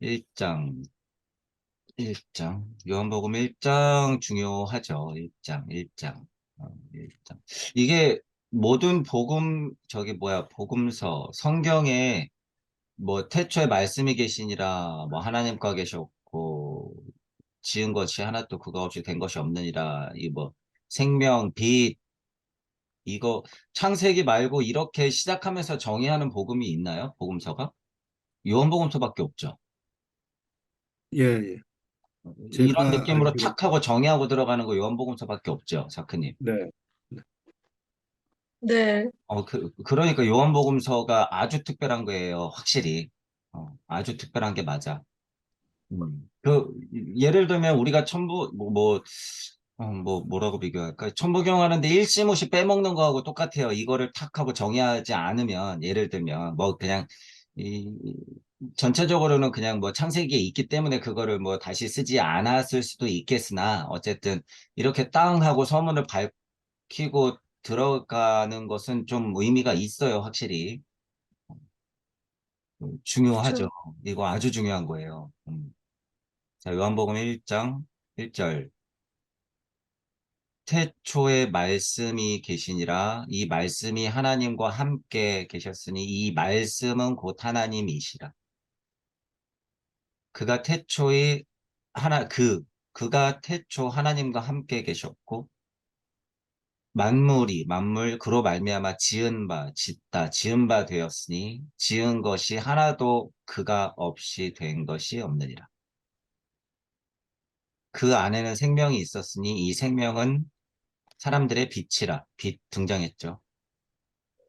1장, 1장. 요한복음 1장 중요하죠. 1장, 1장. 1장. 이게 모든 복음서, 성경에 뭐 태초에 말씀이 계시니라, 뭐 하나님과 계셨고, 지은 것이 하나도 그가 없이 된 것이 없느니라, 이 뭐 생명, 빛, 이거 창세기 말고 이렇게 시작하면서 정의하는 복음이 있나요? 복음서가? 요한복음서밖에 없죠. 예, 예. 이런 제가 느낌으로 알기로, 탁 하고 정의하고 들어가는 거 요한복음서밖에 없죠, 사크님. 네. 네. 네, 그러니까 요한복음서가 아주 특별한 거예요, 확실히. 아주 특별한 게 맞아. 예를 들면 우리가 뭐라고 비교할까? 천부경 하는데 일시무시 빼먹는 거하고 똑같아요. 이거를 탁 하고 정의하지 않으면, 예를 들면, 뭐 그냥, 이, 전체적으로는 그냥 뭐 창세기에 있기 때문에 그거를 뭐 다시 쓰지 않았을 수도 있겠으나, 어쨌든 이렇게 땅 하고 서문을 밝히고 들어가는 것은 좀 의미가 있어요, 확실히. 중요하죠. 그쵸. 이거 아주 중요한 거예요. 자, 요한복음 1장 1절. 태초에 말씀이 계시니라. 이 말씀이 하나님과 함께 계셨으니 이 말씀은 곧 하나님이시라. 그가 태초에 그가 태초 하나님과 함께 계셨고 만물 그로 말미암아 지은 바 되었으니 지은 것이 하나도 그가 없이 된 것이 없느니라. 그 안에는 생명이 있었으니 이 생명은 사람들의 빛이라. 빛 등장했죠.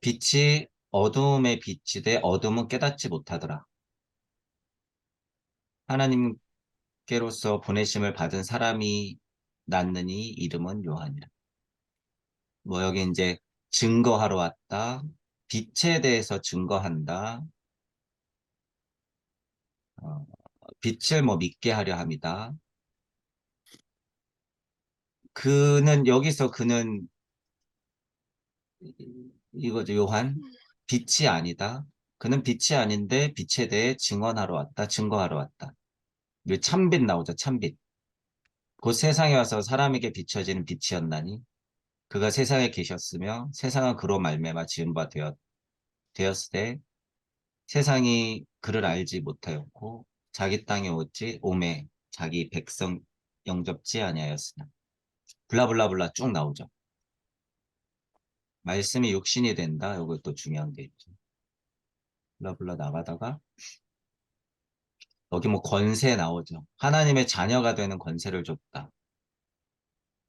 빛이 어두움의 빛이 돼 어둠은 깨닫지 못하더라. 하나님께로서 보내심을 받은 사람이 낳느니 이름은 요한이라. 뭐 여기 이제 증거하러 왔다. 빛에 대해서 증거한다. 어, 빛을 뭐 믿게 하려 합니다. 그는 이거죠. 요한. 빛이 아니다. 그는 빛이 아닌데 빛에 대해 증언하러 왔다. 증거하러 왔다. 이 참빛 나오죠. 참빛. 곧 세상에 와서 사람에게 비춰지는 빛이었나니 그가 세상에 계셨으며 세상은 그로 말미암아 지은 바 되었을 때 세상이 그를 알지 못하였고 자기 땅에 오매 자기 백성 영접지 아니하였으나 블라블라블라 쭉 나오죠. 말씀이 육신이 된다. 이것도 중요한 게 있죠. 블라블라 나가다가 여기 뭐 권세 나오죠. 하나님의 자녀가 되는 권세를 줬다.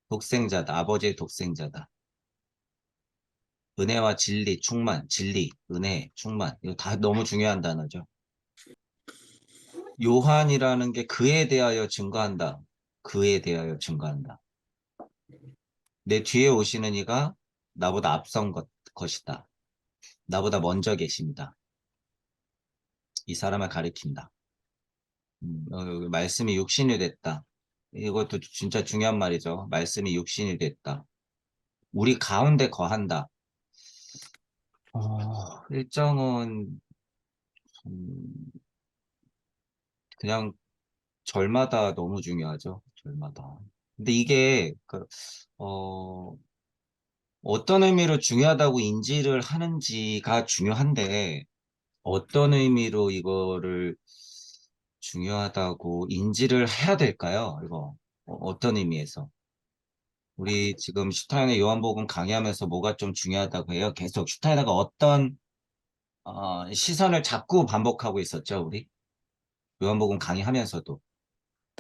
독생자다. 아버지의 독생자다. 은혜와 진리, 충만, 진리, 은혜, 충만. 이거 다 너무 중요한 단어죠. 요한이라는 게 그에 대하여 증거한다. 그에 대하여 증거한다. 내 뒤에 오시는 이가 나보다 것이다. 나보다 먼저 계십니다. 이 사람을 가리킨다. 여기 말씀이 육신이 됐다. 이것도 진짜 중요한 말이죠. 말씀이 육신이 됐다. 우리 가운데 거한다. 일정은 음, 그냥 절마다 너무 중요하죠. 절마다. 근데 이게 어, 어떤 의미로 중요하다고 인지를 하는지가 중요한데 어떤 의미로 이거를 중요하다고 인지를 해야 될까요? 이거 어떤 의미에서? 우리 지금 슈타인의 요한복음 강의하면서 뭐가 좀 중요하다고 해요? 계속 슈타이너가 어떤 시선을 자꾸 반복하고 있었죠, 우리? 요한복음 강의하면서도.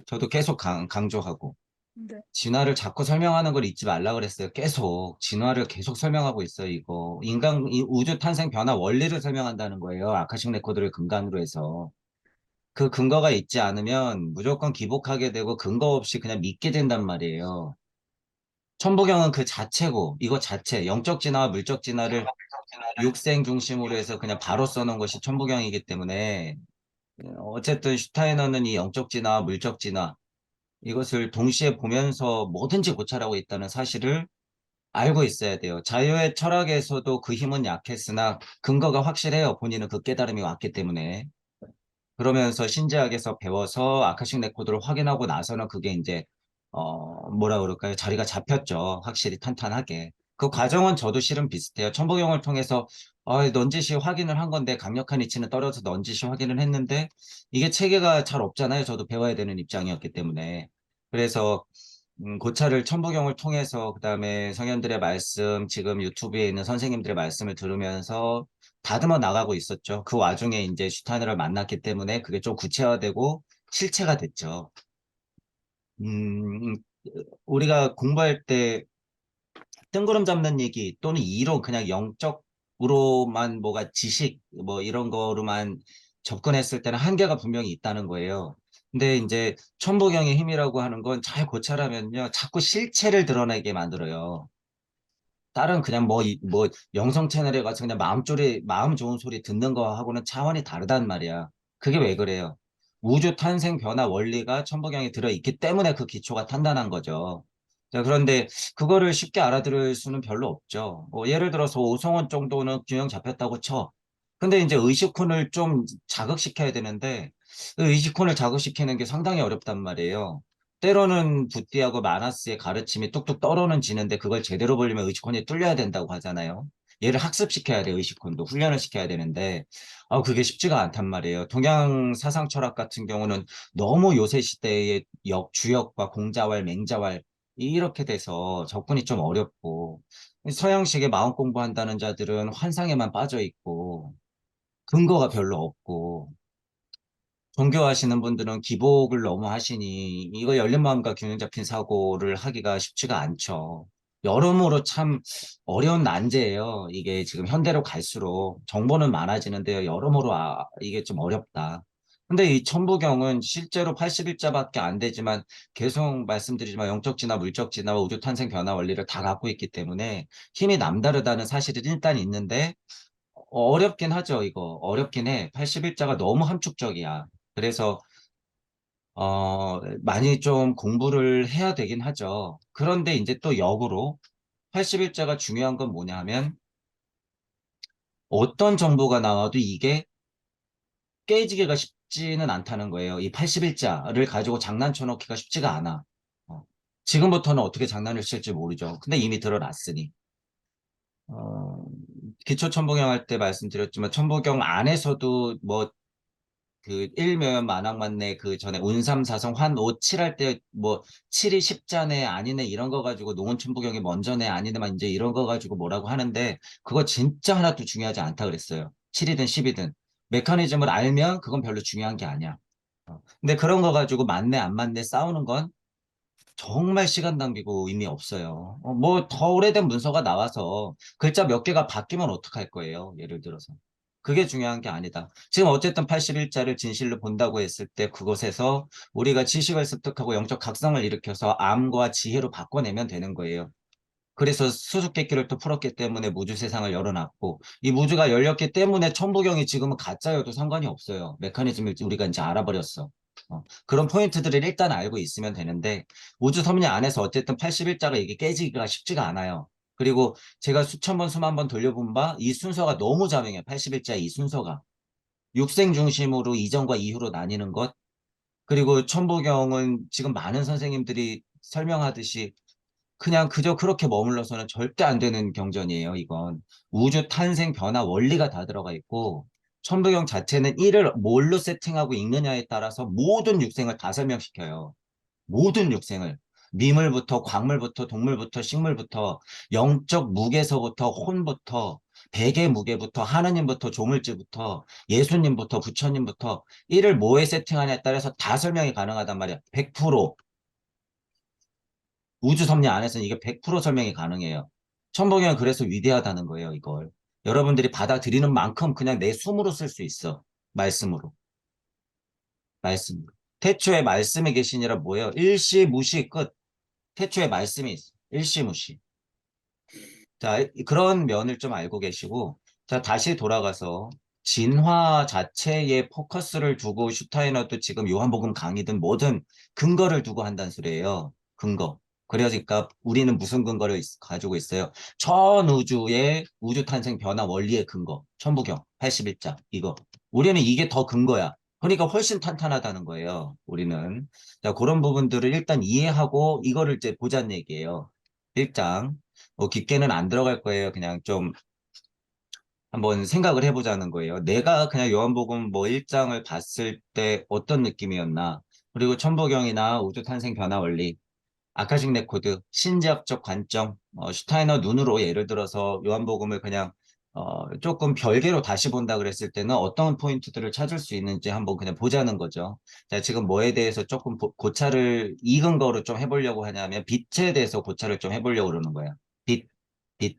저도 계속 강조하고. 네. 진화를 자꾸 설명하는 걸 잊지 말라 그랬어요. 계속. 진화를 계속 설명하고 있어요, 이거. 우주 탄생 변화 원리를 설명한다는 거예요. 아카식 레코드를 근간으로 해서. 그 근거가 있지 않으면 무조건 기복하게 되고 근거 없이 그냥 믿게 된단 말이에요. 천부경은 그 자체고, 이거 자체, 영적 진화와 물적 진화를 육생 중심으로 해서 그냥 바로 써놓은 것이 천부경이기 때문에, 어쨌든 슈타이너는 이 영적 진화와 물적 진화, 이것을 동시에 보면서 뭐든지 고찰하고 있다는 사실을 알고 있어야 돼요. 자유의 철학에서도 그 힘은 약했으나 근거가 확실해요. 본인은 그 깨달음이 왔기 때문에. 그러면서 신지학에서 배워서 아카식 레코드를 확인하고 나서는 그게 이제 뭐라 그럴까요? 자리가 잡혔죠. 확실히 탄탄하게. 그 과정은 저도 실은 비슷해요. 천부경을 통해서 넌지시 확인을 한 건데 강력한 이치는 떨어져서 넌지시 확인을 했는데 이게 체계가 잘 없잖아요. 저도 배워야 되는 입장이었기 때문에. 그래서 고차를 천부경을 통해서 그다음에 성현들의 말씀, 지금 유튜브에 있는 선생님들의 말씀을 들으면서 다듬어 나가고 있었죠. 그 와중에 이제 슈타이너를 만났기 때문에 그게 좀 구체화되고 실체가 됐죠. 음, 우리가 공부할 때 뜬구름 잡는 얘기 또는 이론 그냥 영적으로만 뭐가 지식 뭐 이런 거로만 접근했을 때는 한계가 분명히 있다는 거예요. 근데 이제 천부경의 힘이라고 하는 건 잘 고찰하면요. 자꾸 실체를 드러내게 만들어요. 다른 그냥 뭐 영성 채널에 가서 그냥 마음 좋은 소리 듣는 거하고는 차원이 다르단 말이야. 그게 왜 그래요? 우주 탄생 변화 원리가 천부경에 들어있기 때문에 그 기초가 탄탄한 거죠. 자, 그런데 그거를 쉽게 알아들을 수는 별로 없죠. 예를 들어서 오성원 정도는 균형 잡혔다고 쳐. 근데 이제 의식혼을 좀 자극시켜야 되는데 그 의식혼을 자극시키는 게 상당히 어렵단 말이에요. 때로는 부띠하고 마나스의 가르침이 뚝뚝 떨어는 지는데 그걸 제대로 보려면 의식혼이 뚫려야 된다고 하잖아요. 얘를 학습시켜야 돼, 의식혼도. 훈련을 시켜야 되는데, 그게 쉽지가 않단 말이에요. 동양 사상 철학 같은 경우는 너무 요새 시대의 주역과 공자왈, 맹자왈, 이렇게 돼서 접근이 좀 어렵고, 서양식의 마음 공부한다는 자들은 환상에만 빠져 있고, 근거가 별로 없고, 종교하시는 분들은 기복을 너무 하시니 이거 열린 마음과 균형 잡힌 사고를 하기가 쉽지가 않죠. 여러모로 참 어려운 난제예요. 이게 지금 현대로 갈수록 정보는 많아지는데요. 여러모로 이게 좀 어렵다. 근데 이 천부경은 실제로 80일자밖에 안 되지만 계속 말씀드리지만 영적 진화, 물적 진화와 우주 탄생 변화 원리를 다 갖고 있기 때문에 힘이 남다르다는 사실은 일단 있는데 어렵긴 하죠, 이거. 어렵긴 해. 81자가 너무 함축적이야. 그래서, 많이 좀 공부를 해야 되긴 하죠. 그런데 이제 또 역으로 81자가 중요한 건 뭐냐 하면 어떤 정보가 나와도 이게 깨지기가 쉽지는 않다는 거예요. 이 81자를 가지고 장난쳐 놓기가 쉽지가 않아. 어, 지금부터는 어떻게 장난을 칠지 모르죠. 근데 이미 드러났으니. 어, 기초 천부경 할 때 말씀드렸지만 천부경 안에서도 뭐 그 일묘연 만왕만내 그 전에 운삼사성 환오 칠할 때 뭐 칠이 십자네 아니네 이런 거 가지고 농원천부경이 먼저네 아니네만 이제 이런 거 가지고 뭐라고 하는데 그거 진짜 하나도 중요하지 않다 그랬어요. 7이든 10이든 메커니즘을 알면 그건 별로 중요한 게 아니야. 근데 그런 거 가지고 맞네 안 맞네 싸우는 건 정말 시간 낭비고 의미 없어요. 뭐 더 오래된 문서가 나와서 글자 몇 개가 바뀌면 어떡할 거예요. 예를 들어서. 그게 중요한 게 아니다. 지금 어쨌든 81자를 진실로 본다고 했을 때 그곳에서 우리가 지식을 습득하고 영적 각성을 일으켜서 암과 지혜로 바꿔내면 되는 거예요. 그래서 수수께끼를 또 풀었기 때문에 무주 세상을 열어놨고 이 무주가 열렸기 때문에 천부경이 지금은 가짜여도 상관이 없어요. 메커니즘을 우리가 이제 알아버렸어. 그런 포인트들을 일단 알고 있으면 되는데 우주 섭리 안에서 어쨌든 81자가 이게 깨지기가 쉽지가 않아요. 그리고 제가 수천 번 수만 번 돌려본 바 이 순서가 너무 자명해요. 81자의 이 순서가. 육생 중심으로 이전과 이후로 나뉘는 것. 그리고 천부경은 지금 많은 선생님들이 설명하듯이 그냥 그저 그렇게 머물러서는 절대 안 되는 경전이에요, 이건. 우주 탄생 변화 원리가 다 들어가 있고, 천부경 자체는 이를 뭘로 세팅하고 읽느냐에 따라서 모든 육생을 다 설명시켜요. 모든 육생을. 미물부터 광물부터 동물부터 식물부터 영적 무게서부터 혼부터 백의 무게부터 하느님부터 조물주부터 예수님부터 부처님부터 이를 뭐에 세팅하냐에 따라서 다 설명이 가능하단 말이야. 100%. 우주 섭리 안에서는 이게 100% 설명이 가능해요. 천복이는 그래서 위대하다는 거예요, 이걸. 여러분들이 받아들이는 만큼 그냥 내 숨으로 쓸 수 있어. 말씀으로. 말씀으로. 태초에 말씀이 계시니라 뭐예요? 일시무시 끝. 태초에 말씀이 있어. 일시무시. 자, 그런 면을 좀 알고 계시고, 자, 다시 돌아가서 진화 자체에 포커스를 두고 슈타이너도 지금 요한복음 강의든 뭐든 근거를 두고 한다는 소리예요. 근거. 그러니까 우리는 무슨 근거를 가지고 있어요? 전 우주의 우주 탄생 변화 원리의 근거. 천부경 81자 이거. 우리는 이게 더 근거야. 그러니까 훨씬 탄탄하다는 거예요. 우리는. 자, 그런 부분들을 일단 이해하고 이거를 이제 보자는 얘기예요. 1장. 뭐 깊게는 안 들어갈 거예요. 그냥 좀 한번 생각을 해보자는 거예요. 내가 그냥 요한복음 뭐 1장을 봤을 때 어떤 느낌이었나. 그리고 천부경이나 우주탄생 변화 원리, 아카식 레코드, 신지학적 관점, 슈타이너 눈으로 예를 들어서 요한복음을 그냥 조금 별개로 다시 본다 그랬을 때는 어떤 포인트들을 찾을 수 있는지 한번 그냥 보자는 거죠. 자, 지금 뭐에 대해서 조금 고찰을 익은 거로 좀 해보려고 하냐면 빛에 대해서 고찰을 좀 해보려고 그러는 거예요. 빛, 빛.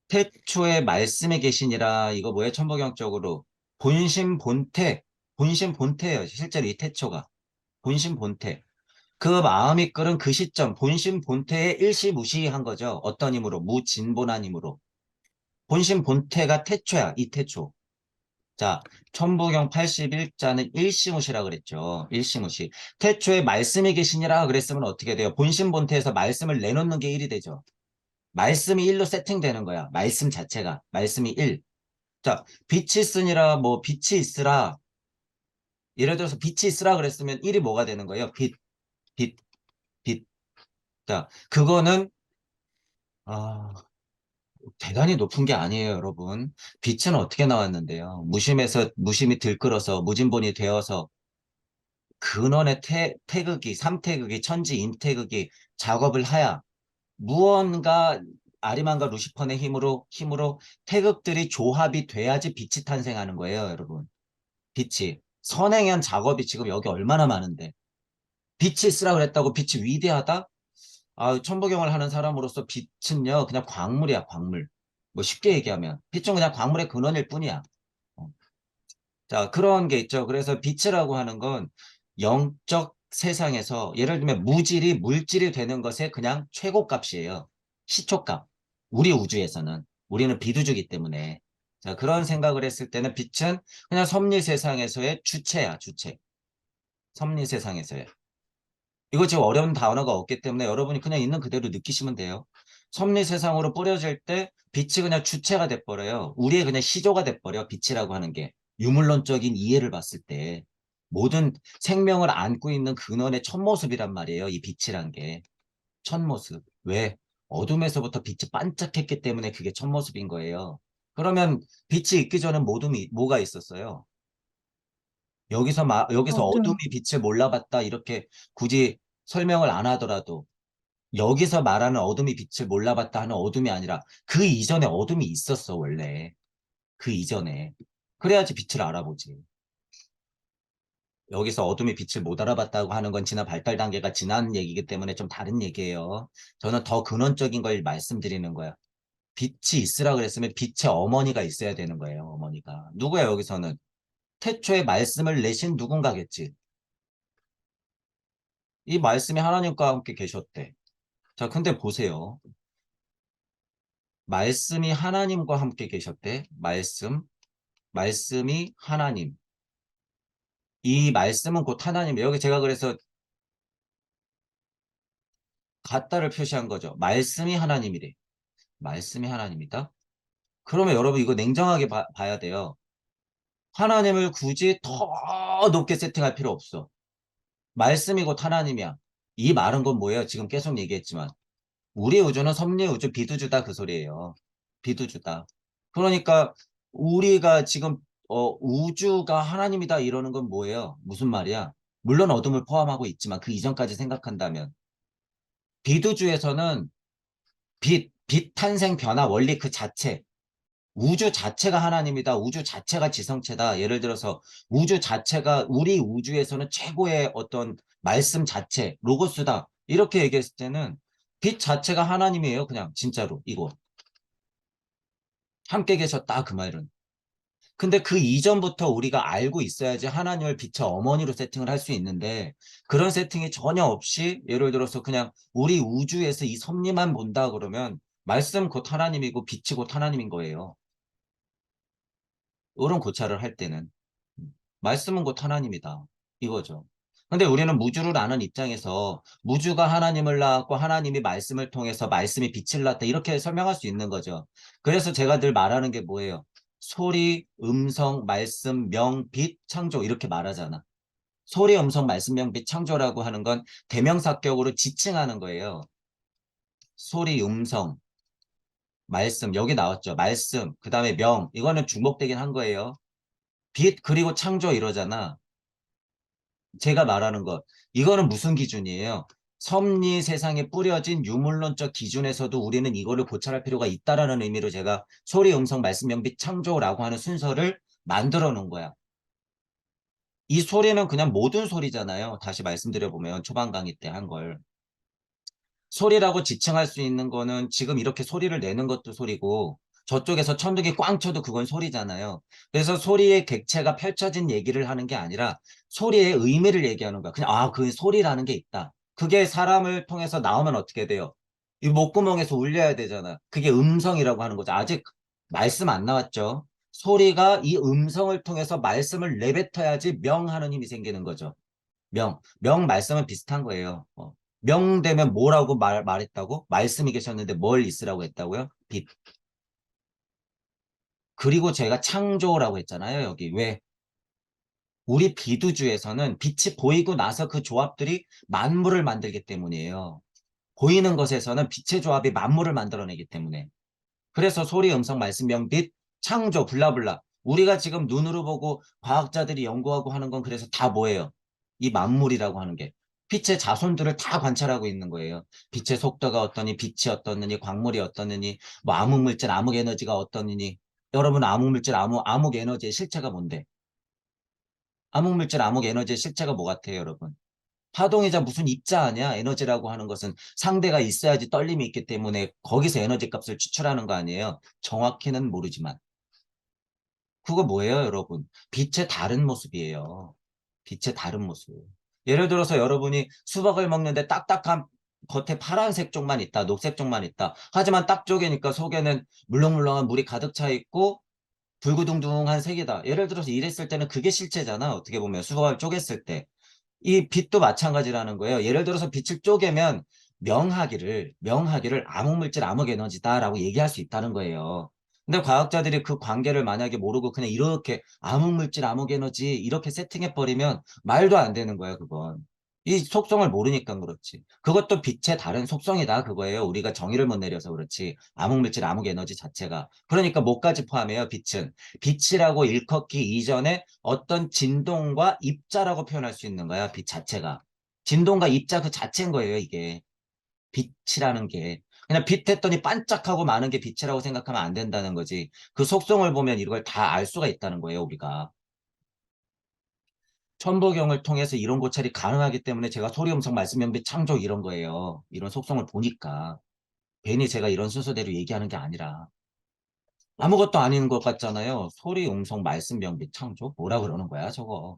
태초에 말씀에 계시니라 이거 뭐예요? 천부경적으로 본심 본태, 본심 본태예요. 실제로 이 태초가 본심 본태. 그 마음이 끓은 그 시점, 본심 본태의 일시무시한 거죠. 어떤 힘으로? 무진본한 힘으로. 본심 본태가 태초야, 이 태초. 자, 천부경 81자는 일시무시라 그랬죠. 일시무시. 태초에 말씀이 계시니라 그랬으면 어떻게 돼요? 본심 본태에서 말씀을 내놓는 게 1이 되죠. 말씀이 1로 세팅되는 거야. 말씀 자체가. 말씀이 1. 자, 빛이 있으니라, 뭐, 빛이 있으라. 예를 들어서 빛이 있으라 그랬으면 1이 뭐가 되는 거예요? 빛, 빛, 빛. 자, 그거는, 아, 대단히 높은 게 아니에요, 여러분. 빛은 어떻게 나왔는데요? 무심에서, 무심이 들끓어서, 무진본이 되어서, 근원의 태극이, 삼태극이, 천지, 임태극이 작업을 하야, 무언가, 아리만과 루시펀의 힘으로 태극들이 조합이 돼야지 빛이 탄생하는 거예요, 여러분. 빛이. 선행한 작업이 지금 여기 얼마나 많은데. 빛이 있으라 그랬다고 빛이 위대하다? 아, 천부경을 하는 사람으로서 빛은요, 그냥 광물이야, 광물. 뭐 쉽게 얘기하면. 빛은 그냥 광물의 근원일 뿐이야. 어. 자, 그런 게 있죠. 그래서 빛이라고 하는 건 영적 세상에서 예를 들면 무질이 물질이 되는 것의 그냥 최고값이에요. 시초값. 우리 우주에서는. 우리는 비두주기 때문에. 자, 그런 생각을 했을 때는 빛은 그냥 섭리 세상에서의 주체야, 주체. 섭리 세상에서의. 이거 지금 어려운 단어가 없기 때문에 여러분이 그냥 있는 그대로 느끼시면 돼요. 섭리 세상으로 뿌려질 때 빛이 그냥 주체가 돼버려요. 우리의 그냥 시조가 돼버려, 빛이라고 하는 게. 유물론적인 이해를 봤을 때. 모든 생명을 안고 있는 근원의 첫 모습이란 말이에요. 이 빛이란 게. 첫 모습. 왜? 어둠에서부터 빛이 반짝했기 때문에 그게 첫 모습인 거예요. 그러면 빛이 있기 전에 뭐가 있었어요? 여기서 어둠이 어둠. 빛을 몰라봤다. 이렇게 굳이 설명을 안 하더라도 여기서 말하는 어둠이 빛을 몰라봤다 하는 어둠이 아니라 그 이전에 어둠이 있었어, 원래. 그 이전에. 그래야지 빛을 알아보지. 여기서 어둠이 빛을 못 알아봤다고 하는 건 지난 발달 단계가 지난 얘기이기 때문에 좀 다른 얘기예요. 저는 더 근원적인 걸 말씀드리는 거야. 빛이 있으라 그랬으면 빛의 어머니가 있어야 되는 거예요, 어머니가. 누구야, 여기서는? 태초에 말씀을 내신 누군가겠지. 이 말씀이 하나님과 함께 계셨대. 자, 근데 보세요. 말씀이 하나님과 함께 계셨대. 말씀이 하나님. 이 말씀은 곧 하나님. 여기 제가 그래서 같다를 표시한 거죠. 말씀이 하나님이래. 말씀이 하나님이다. 그러면 여러분 이거 냉정하게 봐야 돼요. 하나님을 굳이 더 높게 세팅할 필요 없어. 말씀이 곧 하나님이야. 이 말은 건 뭐예요? 지금 계속 얘기했지만. 우리 우주는 섭리 우주 비두주다 그 소리예요. 비두주다. 그러니까 우리가 지금 우주가 하나님이다 이러는 건 뭐예요? 무슨 말이야? 물론 어둠을 포함하고 있지만 그 이전까지 생각한다면 비두주에서는 빛 탄생 변화 원리 그 자체 우주 자체가 하나님이다. 우주 자체가 지성체다. 예를 들어서 우주 자체가 우리 우주에서는 최고의 어떤 말씀 자체, 로고스다. 이렇게 얘기했을 때는 빛 자체가 하나님이에요. 그냥 진짜로 이거. 함께 계셨다 그 말은. 근데 그 이전부터 우리가 알고 있어야지 하나님을 빛의 어머니로 세팅을 할 수 있는데 그런 세팅이 전혀 없이 예를 들어서 그냥 우리 우주에서 이 섭리만 본다 그러면 말씀 곧 하나님이고 빛이 곧 하나님인 거예요. 이런 고찰을 할 때는. 말씀은 곧 하나님이다. 이거죠. 근데 우리는 무주를 아는 입장에서 무주가 하나님을 낳았고 하나님이 말씀을 통해서 말씀이 빛을 낳았다. 이렇게 설명할 수 있는 거죠. 그래서 제가 늘 말하는 게 뭐예요? 소리, 음성, 말씀, 명, 빛, 창조 이렇게 말하잖아. 소리, 음성, 말씀, 명, 빛, 창조라고 하는 건 대명사격으로 지칭하는 거예요. 소리, 음성, 말씀 여기 나왔죠. 말씀, 그 다음에 명 이거는 중복되긴 한 거예요. 빛 그리고 창조 이러잖아. 제가 말하는 것 이거는 무슨 기준이에요? 섭리 세상에 뿌려진 유물론적 기준에서도 우리는 이거를 고찰할 필요가 있다라는 의미로 제가 소리, 음성, 말씀, 명, 빛, 창조라고 하는 순서를 만들어 놓은 거야. 이 소리는 그냥 모든 소리잖아요. 다시 말씀드려보면 초반 강의 때 한 걸. 소리라고 지칭할 수 있는 거는 지금 이렇게 소리를 내는 것도 소리고 저쪽에서 천둥이 꽝 쳐도 그건 소리잖아요. 그래서 소리의 객체가 펼쳐진 얘기를 하는 게 아니라 소리의 의미를 얘기하는 거야. 그냥 그 소리라는 게 있다. 그게 사람을 통해서 나오면 어떻게 돼요? 이 목구멍에서 울려야 되잖아. 그게 음성이라고 하는 거죠. 아직 말씀 안 나왔죠. 소리가 이 음성을 통해서 말씀을 내뱉어야지 명하는 힘이 생기는 거죠. 명 말씀은 비슷한 거예요. 명되면 뭐라고 말했다고? 말씀이 계셨는데 뭘 있으라고 했다고요? 빛. 그리고 제가 창조라고 했잖아요, 여기. 왜? 우리 비두주에서는 빛이 보이고 나서 그 조합들이 만물을 만들기 때문이에요. 보이는 것에서는 빛의 조합이 만물을 만들어내기 때문에. 그래서 소리, 음성, 말씀, 명, 빛, 창조, 블라블라. 우리가 지금 눈으로 보고 과학자들이 연구하고 하는 건 그래서 다 뭐예요? 이 만물이라고 하는 게. 빛의 자손들을 다 관찰하고 있는 거예요. 빛의 속도가 어떠니, 빛이 어떠느니, 광물이 어떠느니, 뭐 암흑물질, 암흑에너지가 어떠느니. 여러분 암흑물질, 암흑에너지의 실체가 뭔데? 암흑물질, 암흑에너지의 실체가 뭐 같아요, 여러분? 파동이자 무슨 입자 아니야? 에너지라고 하는 것은 상대가 있어야지 떨림이 있기 때문에 거기서 에너지 값을 추출하는 거 아니에요? 정확히는 모르지만. 그거 뭐예요, 여러분? 빛의 다른 모습이에요. 빛의 다른 모습. 예를 들어서 여러분이 수박을 먹는데 딱딱한 겉에 파란색 쪽만 있다, 녹색 쪽만 있다. 하지만 딱 쪼개니까 속에는 물렁물렁한 물이 가득 차 있고 불구둥둥한 색이다. 예를 들어서 이랬을 때는 그게 실체잖아. 어떻게 보면 수박을 쪼갰을 때. 이 빛도 마찬가지라는 거예요. 예를 들어서 빛을 쪼개면 명하기를 암흑물질, 암흑에너지다라고 얘기할 수 있다는 거예요. 근데 과학자들이 그 관계를 만약에 모르고 그냥 이렇게 암흑물질, 암흑에너지 이렇게 세팅해버리면 말도 안 되는 거예요, 그건. 이 속성을 모르니까 그렇지. 그것도 빛의 다른 속성이다, 그거예요. 우리가 정의를 못 내려서 그렇지. 암흑물질, 암흑에너지 자체가. 그러니까 뭐까지 포함해요, 빛은. 빛이라고 일컫기 이전에 어떤 진동과 입자라고 표현할 수 있는 거야, 빛 자체가. 진동과 입자 그 자체인 거예요, 이게. 빛이라는 게. 그냥 빛 했더니 반짝하고 많은 게 빛이라고 생각하면 안 된다는 거지. 그 속성을 보면 이걸 다 알 수가 있다는 거예요, 우리가. 천부경을 통해서 이런 고찰이 가능하기 때문에 제가 소리, 음성, 말씀, 연비, 창조 이런 거예요. 이런 속성을 보니까. 괜히 제가 이런 순서대로 얘기하는 게 아니라. 아무것도 아닌 것 같잖아요. 소리, 음성, 말씀, 명비, 창조? 뭐라 그러는 거야, 저거?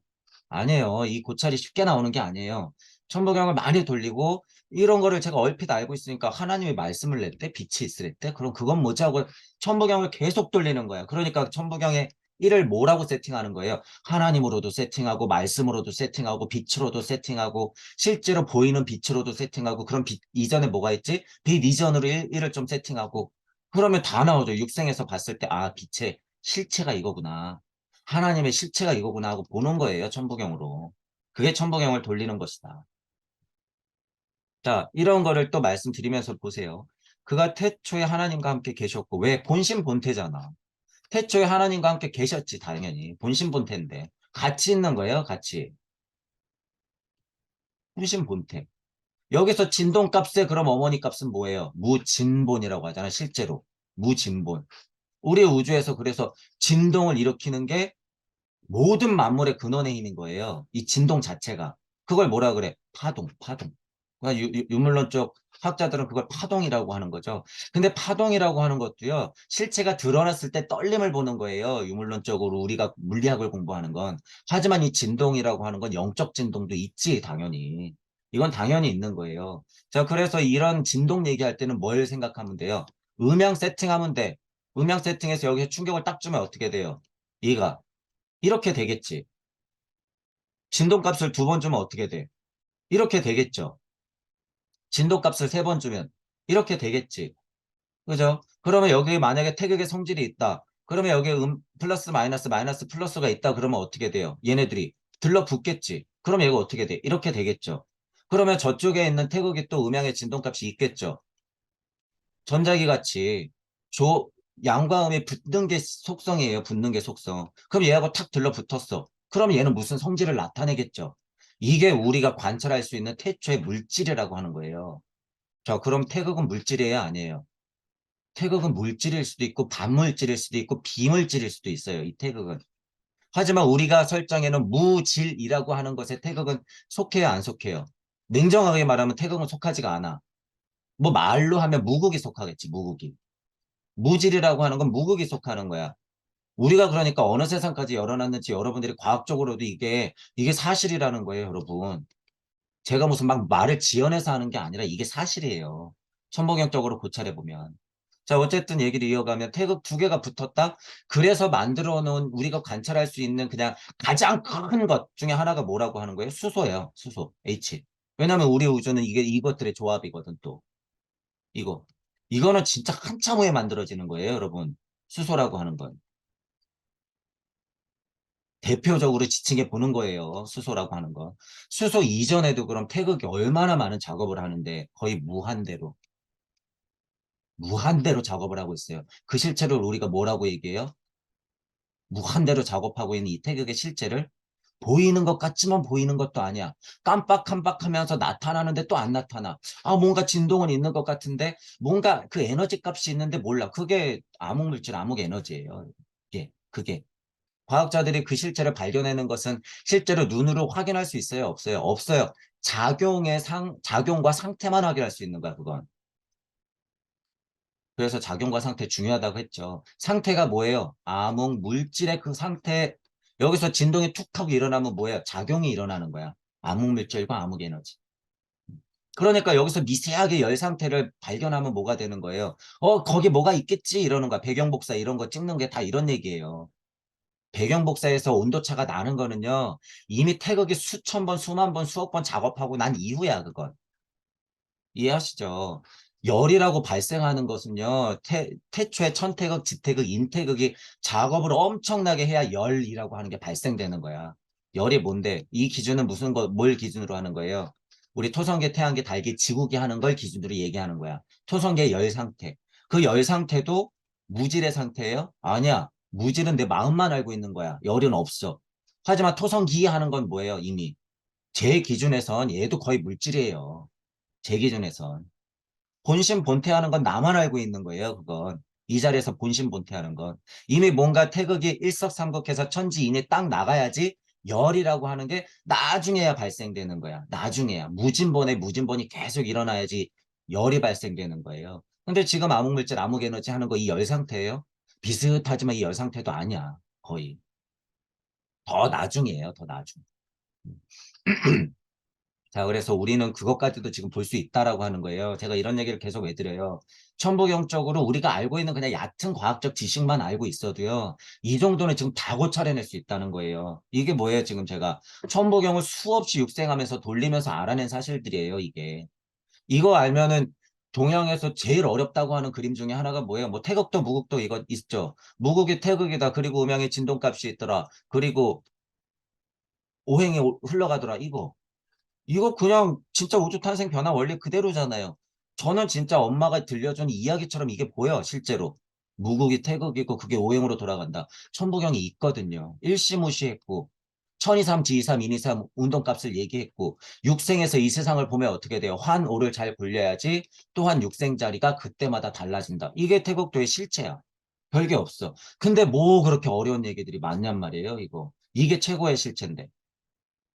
아니에요. 이 고찰이 쉽게 나오는 게 아니에요. 천부경을 많이 돌리고 이런 거를 제가 얼핏 알고 있으니까 하나님이 말씀을 냈대, 빛이 있으랬대. 그럼 그건 뭐지 하고 천부경을 계속 돌리는 거야. 그러니까 천부경의 일을 뭐라고 세팅하는 거예요? 하나님으로도 세팅하고 말씀으로도 세팅하고 빛으로도 세팅하고 실제로 보이는 빛으로도 세팅하고 그럼 빛 이전에 뭐가 있지? 빛 이전으로 일을 좀 세팅하고 그러면 다 나오죠. 육생에서 봤을 때, 빛의 실체가 이거구나. 하나님의 실체가 이거구나 하고 보는 거예요. 천부경으로. 그게 천부경을 돌리는 것이다. 자, 이런 거를 또 말씀드리면서 보세요. 그가 태초에 하나님과 함께 계셨고, 왜? 본신 본태잖아. 태초에 하나님과 함께 계셨지, 당연히. 본신 본태인데. 같이 있는 거예요, 같이. 본신 본태. 여기서 진동값에 그럼 어머니 값은 뭐예요? 무진본이라고 하잖아, 실제로. 무진본. 우리 우주에서 그래서 진동을 일으키는 게 모든 만물의 근원의 힘인 거예요. 이 진동 자체가. 그걸 뭐라 그래? 파동, 파동. 그러니까 유물론 쪽 학자들은 그걸 파동이라고 하는 거죠. 근데 파동이라고 하는 것도요, 실체가 드러났을 때 떨림을 보는 거예요. 유물론적으로 우리가 물리학을 공부하는 건. 하지만 이 진동이라고 하는 건 영적 진동도 있지, 당연히. 이건 당연히 있는 거예요. 자, 그래서 이런 진동 얘기할 때는 뭘 생각하면 돼요? 음향 세팅하면 돼. 음향 세팅해서 여기서 충격을 딱 주면 어떻게 돼요? 얘가 이렇게 되겠지. 진동값을 2번 주면 어떻게 돼? 이렇게 되겠죠. 진동값을 3번 주면 이렇게 되겠지. 그죠? 그러면 여기 만약에 태극의 성질이 있다. 그러면 여기 플러스 마이너스 마이너스 플러스가 있다 그러면 어떻게 돼요? 얘네들이 들러붙겠지. 그럼 얘가 어떻게 돼? 이렇게 되겠죠. 그러면 저쪽에 있는 태극이 또 음양의 진동값이 있겠죠. 전자기 같이 양과 음이 붙는 게 속성이에요. 붙는 게 속성. 그럼 얘하고 탁 들러붙었어. 그럼 얘는 무슨 성질을 나타내겠죠. 이게 우리가 관찰할 수 있는 태초의 물질이라고 하는 거예요. 자, 그럼 태극은 물질이에요? 아니에요? 태극은 물질일 수도 있고 반물질일 수도 있고 비물질일 수도 있어요. 이 태극은. 하지만 우리가 설정해놓은 무질이라고 하는 것에 태극은 속해요? 안 속해요? 냉정하게 말하면 태극은 속하지가 않아. 뭐 말로 하면 무국이 속하겠지. 무국이. 무질이라고 하는 건 무극이 속하는 거야. 우리가 그러니까 어느 세상까지 열어놨는지 여러분들이 과학적으로도 이게 사실이라는 거예요, 여러분. 제가 무슨 막 말을 지어내서 하는 게 아니라 이게 사실이에요. 천보경적으로 고찰해 보면. 자, 어쨌든 얘기를 이어가면 태극 두 개가 붙었다. 그래서 만들어 놓은 우리가 관찰할 수 있는 그냥 가장 큰 것 중에 하나가 뭐라고 하는 거예요? 수소예요. 수소. H. 왜냐면 우리 우주는 이것들의 조합이거든 또. 이거. 이거는 진짜 한참 후에 만들어지는 거예요, 여러분. 수소라고 하는 건. 대표적으로 지칭해 보는 거예요. 수소라고 하는 건. 수소 이전에도 그럼 태극이 얼마나 많은 작업을 하는데 거의 무한대로 작업을 하고 있어요. 그 실체를 우리가 뭐라고 얘기해요? 무한대로 작업하고 있는 이 태극의 실체를 보이는 것 같지만 보이는 것도 아니야. 깜빡깜빡하면서 나타나는데 또 안 나타나. 아, 뭔가 진동은 있는 것 같은데 뭔가 그 에너지 값이 있는데 몰라. 그게 암흑물질, 암흑에너지예요. 그게. 과학자들이 그 실체를 발견하는 것은 실제로 눈으로 확인할 수 있어요? 없어요? 없어요. 작용과 상태만 확인할 수 있는 거야, 그건. 그래서 작용과 상태 중요하다고 했죠. 상태가 뭐예요? 암흑 물질의 그 상태, 여기서 진동이 툭 하고 일어나면 뭐예요? 작용이 일어나는 거야. 암흑 물질과 암흑 에너지. 그러니까 여기서 미세하게 열 상태를 발견하면 뭐가 되는 거예요? 거기 뭐가 있겠지? 이러는 거야. 배경 복사 이런 거 찍는 게 다 이런 얘기예요. 배경 복사에서 온도차가 나는 거는요, 이미 태극이 수천 번, 수만 번, 수억 번 작업하고 난 이후야, 그건. 이해하시죠? 열이라고 발생하는 것은요, 태초에 천태극, 지태극, 인태극이 작업을 엄청나게 해야 열이라고 하는 게 발생되는 거야. 열이 뭔데? 이 기준은 뭘 기준으로 하는 거예요? 우리 토성계, 태양계, 달기, 지구계 하는 걸 기준으로 얘기하는 거야. 토성계의 열 상태. 그 열 상태도 무질의 상태예요? 아니야. 무질은 내 마음만 알고 있는 거야. 열은 없어. 하지만 토성기 하는 건 뭐예요? 이미. 제 기준에선 얘도 거의 물질이에요. 제 기준에선. 본심 본태하는 건 나만 알고 있는 거예요, 그건. 이 자리에서 본심 본태하는 건. 이미 뭔가 태극이 일석삼극해서 천지인이 딱 나가야지 열이라고 하는 게 나중에야 발생되는 거야. 나중에야. 무진본이 계속 일어나야지 열이 발생되는 거예요. 근데 지금 암흑물질, 암흑에너지 하는 거 이 열 상태예요? 비슷하지만 이 열 상태도 아니야. 거의. 더 나중이에요, 더 나중. 자, 그래서 우리는 그것까지도 지금 볼 수 있다라고 하는 거예요. 제가 이런 얘기를 계속 왜 드려요? 천부경적으로 우리가 알고 있는 그냥 얕은 과학적 지식만 알고 있어도요. 이 정도는 지금 다 고찰해낼 수 있다는 거예요. 이게 뭐예요? 지금 제가 천부경을 수없이 육생하면서 돌리면서 알아낸 사실들이에요, 이게. 이거 알면은 동양에서 제일 어렵다고 하는 그림 중에 하나가 뭐예요? 뭐 태극도 무극도 이거 있죠. 무극이 태극이다. 그리고 음양의 진동값이 있더라. 그리고 오행이 흘러가더라. 이거 그냥 진짜 우주 탄생 변화 원리 그대로잖아요. 저는 진짜 엄마가 들려준 이야기처럼 이게 보여, 실제로. 무국이 태극이고 그게 오행으로 돌아간다. 천부경이 있거든요. 일시무시했고, 천이삼, 지이삼, 인이삼 운동값을 얘기했고, 육생에서 이 세상을 보면 어떻게 돼요? 환오를 잘 굴려야지 또한 육생자리가 그때마다 달라진다. 이게 태극도의 실체야. 별게 없어. 근데 뭐 그렇게 어려운 얘기들이 많냔 말이에요, 이거. 이게 최고의 실체인데.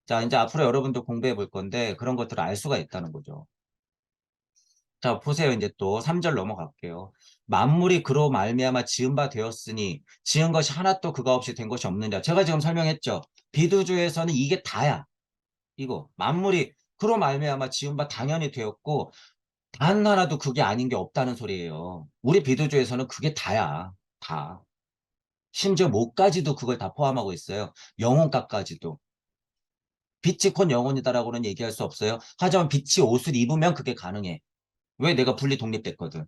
자, 이제 앞으로 여러분도 공부해 볼 건데 그런 것들을 알 수가 있다는 거죠. 자, 보세요. 이제 또 3절 넘어갈게요. 만물이 그로 말미암아 지은 바 되었으니 지은 것이 하나 또 그가 없이 된 것이 없느냐. 제가 지금 설명했죠. 비두주에서는 이게 다야. 이거 만물이 그로 말미암아 지은 바 당연히 되었고 단 하나도 그게 아닌 게 없다는 소리예요. 우리 비두주에서는 그게 다야. 다. 심지어 목까지도 그걸 다 포함하고 있어요. 영혼값까지도. 빛이 곧 영혼이다라고는 얘기할 수 없어요. 하지만 빛이 옷을 입으면 그게 가능해. 왜? 내가 분리 독립됐거든.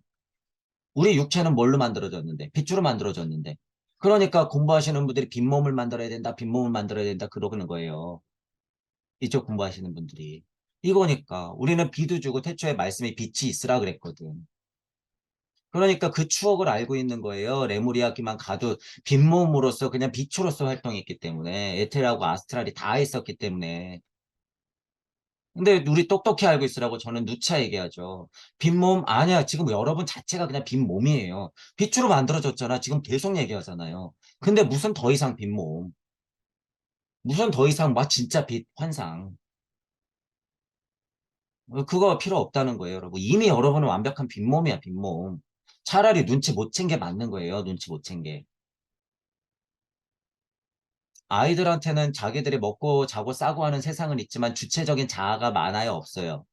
우리 육체는 뭘로 만들어졌는데? 빛으로 만들어졌는데. 그러니까 공부하시는 분들이 빈몸을 만들어야 된다, 빈몸을 만들어야 된다, 그러는 거예요. 이쪽 공부하시는 분들이. 이거니까 우리는 비도 주고 태초에 말씀에 빛이 있으라 그랬거든. 그러니까 그 추억을 알고 있는 거예요. 레무리아기만 가도 빈몸으로서 그냥 빛으로서 활동했기 때문에 에테라고 아스트랄이 다 있었기 때문에. 근데 우리 똑똑히 알고 있으라고 저는 누차 얘기하죠. 빈몸 아니야. 지금 여러분 자체가 그냥 빈몸이에요. 빛으로 만들어졌잖아. 지금 계속 얘기하잖아요. 근데 무슨 더 이상 빈몸. 무슨 더 이상 막 진짜 빛 환상. 그거 필요 없다는 거예요, 여러분. 이미 여러분은 완벽한 빈몸이야, 빈몸. 차라리 눈치 못 챈 게 맞는 거예요, 눈치 못 챈 게. 아이들한테는 자기들이 먹고 자고 싸고 하는 세상은 있지만 주체적인 자아가 많아요, 없어요?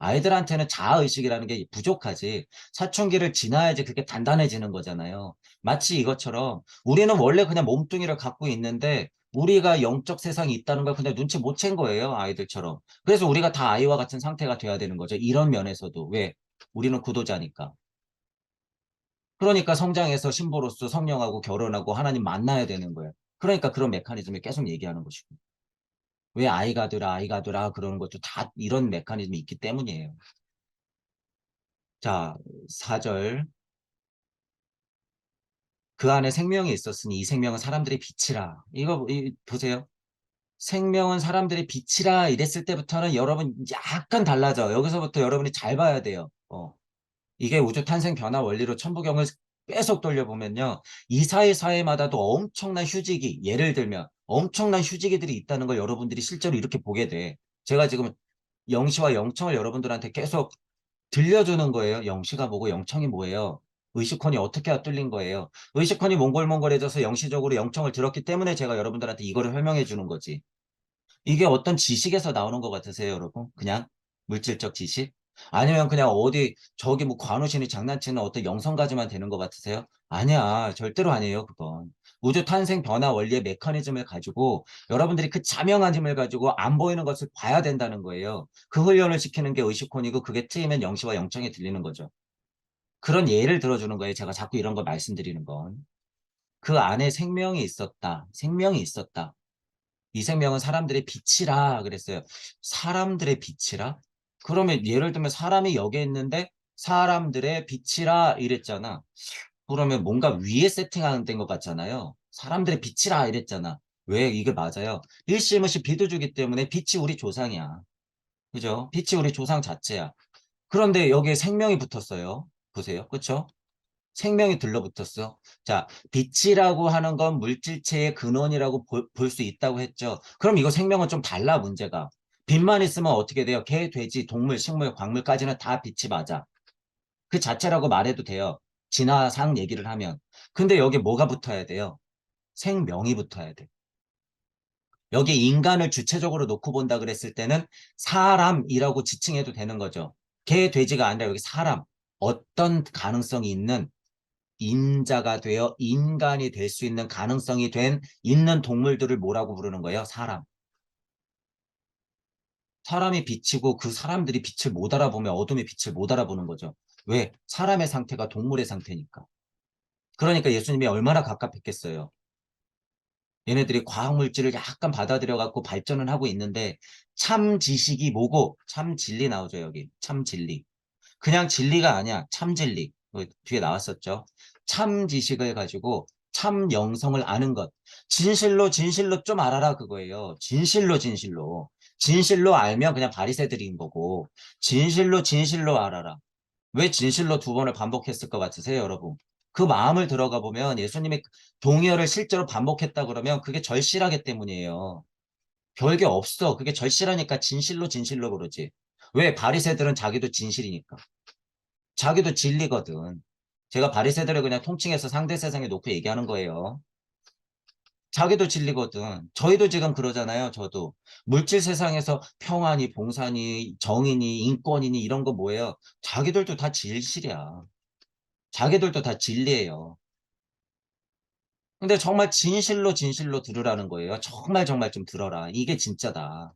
아이들한테는 자아의식이라는 게 부족하지. 사춘기를 지나야지 그게 단단해지는 거잖아요. 마치 이것처럼 우리는 원래 그냥 몸뚱이를 갖고 있는데 우리가 영적 세상이 있다는 걸 그냥 눈치 못 챈 거예요, 아이들처럼. 그래서 우리가 다 아이와 같은 상태가 돼야 되는 거죠. 이런 면에서도. 왜? 우리는 구도자니까. 그러니까 성장해서 신부로서 성령하고 결혼하고 하나님 만나야 되는 거예요. 그러니까 그런 메커니즘을 계속 얘기하는 것이고. 왜 아이가 되라, 아이가 되라 그러는 것도 다 이런 메커니즘이 있기 때문이에요. 자, 4절. 그 안에 생명이 있었으니 이 생명은 사람들의 빛이라. 이거 보세요. 생명은 사람들의 빛이라 이랬을 때부터는 여러분 약간 달라져. 여기서부터 여러분이 잘 봐야 돼요. 이게 우주 탄생 변화 원리로 천부경을 계속 돌려보면요. 이 사회마다도 엄청난 휴지기, 예를 들면 엄청난 휴지기들이 있다는 걸 여러분들이 실제로 이렇게 보게 돼. 제가 지금 영시와 영청을 여러분들한테 계속 들려주는 거예요. 영시가 뭐고 영청이 뭐예요. 의식권이 어떻게 뚫린 거예요. 의식권이 몽골몽골해져서 영시적으로 영청을 들었기 때문에 제가 여러분들한테 이거를 설명해 주는 거지. 이게 어떤 지식에서 나오는 것 같으세요, 여러분? 그냥 물질적 지식? 아니면 그냥 어디 저기 뭐 관우신이 장난치는 어떤 영성가지만 되는 것 같으세요? 아니야, 절대로 아니에요, 그건. 우주 탄생 변화 원리의 메커니즘을 가지고 여러분들이 그 자명한 힘을 가지고 안 보이는 것을 봐야 된다는 거예요. 그 훈련을 시키는 게 의식혼이고 그게 트이면 영시와 영청이 들리는 거죠. 그런 예를 들어주는 거예요. 제가 자꾸 이런 거 말씀드리는 건. 그 안에 생명이 있었다. 생명이 있었다. 이 생명은 사람들의 빛이라 그랬어요. 사람들의 빛이라? 그러면 예를 들면 사람이 여기 있는데 사람들의 빛이라 이랬잖아. 그러면 뭔가 위에 세팅된 것 같잖아요. 사람들의 빛이라 이랬잖아. 왜 이게 맞아요? 일시무시 비도 주기 때문에 빛이 우리 조상이야. 그죠? 빛이 우리 조상 자체야. 그런데 여기에 생명이 붙었어요. 보세요. 그쵸? 생명이 들러붙었어. 자, 빛이라고 하는 건 물질체의 근원이라고 볼 수 있다고 했죠. 그럼 이거 생명은 좀 달라, 문제가. 빛만 있으면 어떻게 돼요? 개, 돼지, 동물, 식물, 광물까지는 다 빛이 맞아. 그 자체라고 말해도 돼요. 진화상 얘기를 하면. 근데 여기 뭐가 붙어야 돼요? 생명이 붙어야 돼. 여기 인간을 주체적으로 놓고 본다 그랬을 때는 사람이라고 지칭해도 되는 거죠. 개, 돼지가 아니라 여기 사람. 어떤 가능성이 있는 인자가 되어 인간이 될 수 있는 가능성이 있는 동물들을 뭐라고 부르는 거예요? 사람. 사람이 빛이고 그 사람들이 빛을 못 알아보면 어둠의 빛을 못 알아보는 거죠. 왜? 사람의 상태가 동물의 상태니까. 그러니까 예수님이 얼마나 가깝겠어요. 얘네들이 과학물질을 약간 받아들여 갖고 발전은 하고 있는데 참 지식이 뭐고 참 진리 나오죠, 여기. 참 진리. 그냥 진리가 아니야. 참 진리. 뒤에 나왔었죠. 참 지식을 가지고 참 영성을 아는 것. 진실로 진실로 좀 알아라 그거예요. 진실로 진실로. 진실로 알면 그냥 바리새들인 거고 진실로 진실로 알아라. 왜 진실로 두 번을 반복했을 것 같으세요, 여러분? 그 마음을 들어가 보면 예수님이 동의어를 실제로 반복했다 그러면 그게 절실하기 때문이에요. 별게 없어. 그게 절실하니까 진실로 진실로 그러지. 왜? 바리새들은 자기도 진실이니까. 자기도 진리거든. 제가 바리새들을 그냥 통칭해서 상대 세상에 놓고 얘기하는 거예요. 자기도 진리거든. 저희도 지금 그러잖아요. 저도. 물질 세상에서 평안이, 봉산이, 정의니, 인권이니 이런 거 뭐예요? 자기들도 다 진실이야. 자기들도 다 진리예요. 근데 정말 진실로 진실로 들으라는 거예요. 정말 정말 좀 들어라. 이게 진짜다.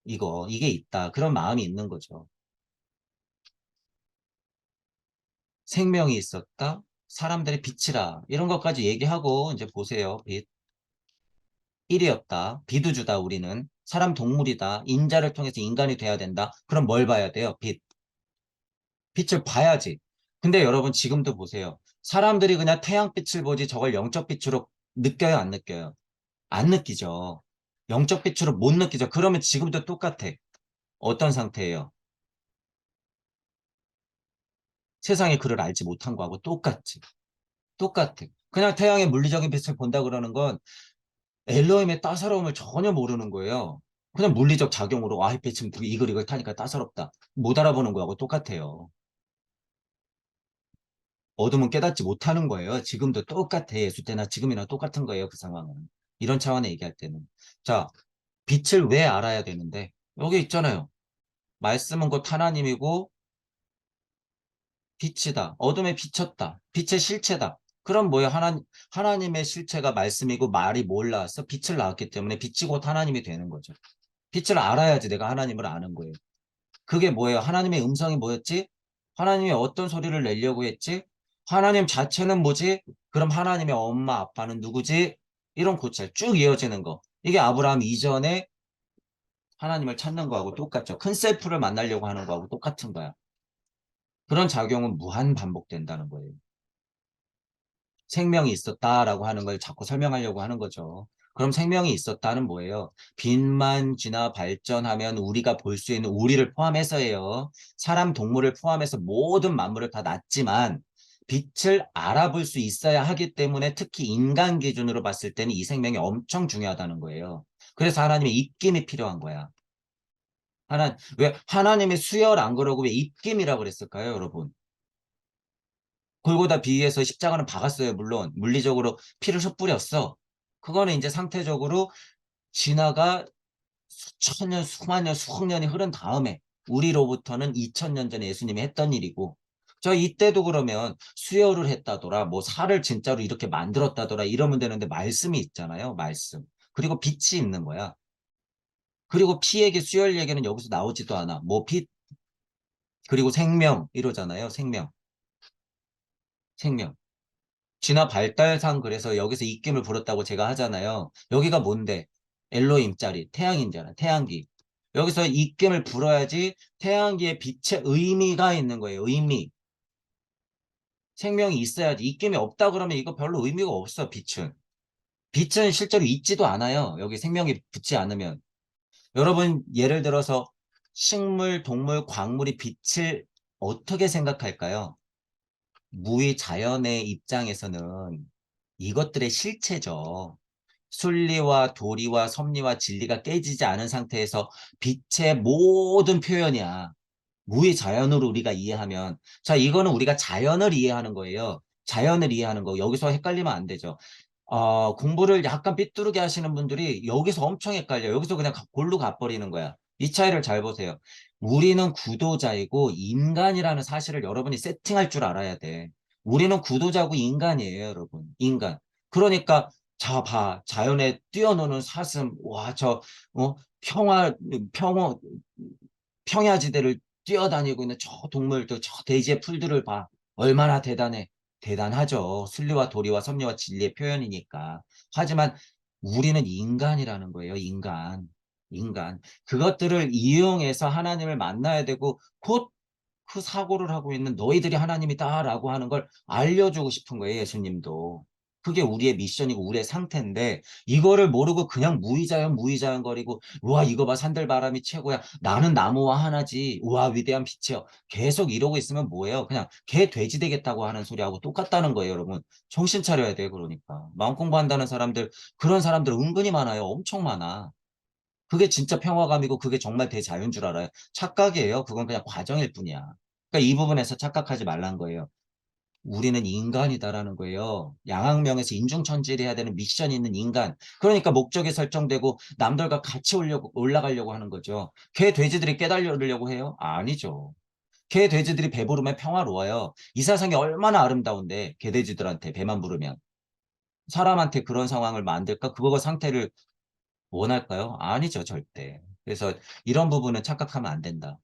이게 있다. 그런 마음이 있는 거죠. 생명이 있었다. 사람들의 빛이라. 이런 것까지 얘기하고 이제 보세요. 빛. 1이 없다. 비두주다 우리는. 사람 동물이다. 인자를 통해서 인간이 돼야 된다. 그럼 뭘 봐야 돼요? 빛. 빛을 봐야지. 근데 여러분 지금도 보세요. 사람들이 그냥 태양빛을 보지 저걸 영적 빛으로 느껴요, 안 느껴요? 안 느끼죠. 영적 빛으로 못 느끼죠. 그러면 지금도 똑같아. 어떤 상태예요? 세상에 그를 알지 못한 거하고 똑같지. 똑같아. 그냥 태양의 물리적인 빛을 본다 그러는 건 엘로힘의 따사로움을 전혀 모르는 거예요. 그냥 물리적 작용으로 아, 햇빛은 이걸 타니까 따사롭다. 못 알아보는 거하고 똑같아요. 어둠은 깨닫지 못하는 거예요. 지금도 똑같아. 예수 때나 지금이나 똑같은 거예요. 그 상황은. 이런 차원에 얘기할 때는. 자, 빛을 왜 알아야 되는데? 여기 있잖아요. 말씀은 곧 하나님이고 빛이다. 어둠에 비쳤다. 빛의 실체다. 그럼 뭐야? 하나님의 실체가 말씀이고 말이 뭘 낳았어? 빛을 낳았기 때문에 빛이 곧 하나님이 되는 거죠. 빛을 알아야지 내가 하나님을 아는 거예요. 그게 뭐예요? 하나님의 음성이 뭐였지? 하나님이 어떤 소리를 내려고 했지? 하나님 자체는 뭐지? 그럼 하나님의 엄마, 아빠는 누구지? 이런 고찰 쭉 이어지는 거. 이게 아브라함 이전에 하나님을 찾는 거하고 똑같죠. 큰 셀프를 만나려고 하는 거하고 똑같은 거야. 그런 작용은 무한 반복된다는 거예요. 생명이 있었다라고 하는 걸 자꾸 설명하려고 하는 거죠. 그럼 생명이 있었다는 뭐예요? 빛만 지나 발전하면 우리가 볼 수 있는 우리를 포함해서예요. 사람, 동물을 포함해서 모든 만물을 다 낳지만 빛을 알아볼 수 있어야 하기 때문에 특히 인간 기준으로 봤을 때는 이 생명이 엄청 중요하다는 거예요. 그래서 하나님의 입김이 필요한 거야. 왜 하나님의 수혈 안 그러고 왜 입김이라고 그랬을까요, 여러분? 골고다 비위에서 십자가는 박았어요. 물론 물리적으로 피를 흩뿌렸어. 그거는 이제 상태적으로 진화가 수천 년, 수만 년, 수억 년이 흐른 다음에 우리로부터는 2000년 전에 예수님이 했던 일이고 저 이때도 그러면 수혈을 했다더라 뭐 살을 진짜로 이렇게 만들었다더라 이러면 되는데 말씀이 있잖아요. 말씀. 그리고 빛이 있는 거야. 그리고 피 얘기, 수혈 얘기는 여기서 나오지도 않아. 뭐 빛, 그리고 생명 이러잖아요. 생명. 생명. 진화 발달상 그래서 여기서 입김을 불었다고 제가 하잖아요. 여기가 뭔데? 엘로힘짜리 태양인잖아. 태양기. 여기서 입김을 불어야지 태양기에 빛의 의미가 있는 거예요. 의미. 생명이 있어야지. 입김이 없다 그러면 이거 별로 의미가 없어. 빛은. 빛은 실제로 있지도 않아요. 여기 생명이 붙지 않으면. 여러분 예를 들어서 식물, 동물, 광물이 빛을 어떻게 생각할까요? 무의 자연의 입장에서는 이것들의 실체죠. 순리와 도리와 섭리와 진리가 깨지지 않은 상태에서 빛의 모든 표현이야. 무의 자연으로 우리가 이해하면 자 이거는 우리가 자연을 이해하는 거예요. 자연을 이해하는 거. 여기서 헷갈리면 안 되죠. 공부를 약간 삐뚤게 하시는 분들이 여기서 엄청 헷갈려요. 여기서 그냥 골로 가버리는 거야. 이 차이를 잘 보세요. 우리는 구도자이고 인간이라는 사실을 여러분이 세팅할 줄 알아야 돼. 우리는 구도자고 인간이에요, 여러분. 인간. 그러니까 자, 봐. 자연에 뛰어노는 사슴. 와, 평화, 평야지대를 뛰어다니고 있는 저 동물들, 저 대지의 풀들을 봐. 얼마나 대단해. 대단하죠. 순리와 도리와 섭리와 진리의 표현이니까. 하지만 우리는 인간이라는 거예요. 인간. 인간. 그것들을 이용해서 하나님을 만나야 되고 곧 그 사고를 하고 있는 너희들이 하나님이다라고 하는 걸 알려주고 싶은 거예요. 예수님도. 그게 우리의 미션이고 우리의 상태인데 이거를 모르고 그냥 무의자연거리고 우와 이거 봐 산들바람이 최고야. 나는 나무와 하나지. 우와 위대한 빛이여. 계속 이러고 있으면 뭐예요? 그냥 개 돼지 되겠다고 하는 소리하고 똑같다는 거예요. 여러분. 정신 차려야 돼요. 그러니까. 마음 공부한다는 사람들 그런 사람들 은근히 많아요. 엄청 많아. 그게 진짜 평화감이고 그게 정말 대자유인 줄 알아요. 착각이에요. 그건 그냥 과정일 뿐이야. 그러니까 이 부분에서 착각하지 말란 거예요. 우리는 인간이다라는 거예요. 양악명에서 인중천지해야 되는 미션이 있는 인간. 그러니까 목적이 설정되고 남들과 같이 올라가려고 하는 거죠. 개 돼지들이 깨달으려고 해요? 아니죠. 개 돼지들이 배부르면 평화로워요. 이 세상이 얼마나 아름다운데 개 돼지들한테 배만 부르면. 사람한테 그런 상황을 만들까? 그거 상태를 원할까요? 아니죠, 절대. 그래서 이런 부분은 착각하면 안 된다.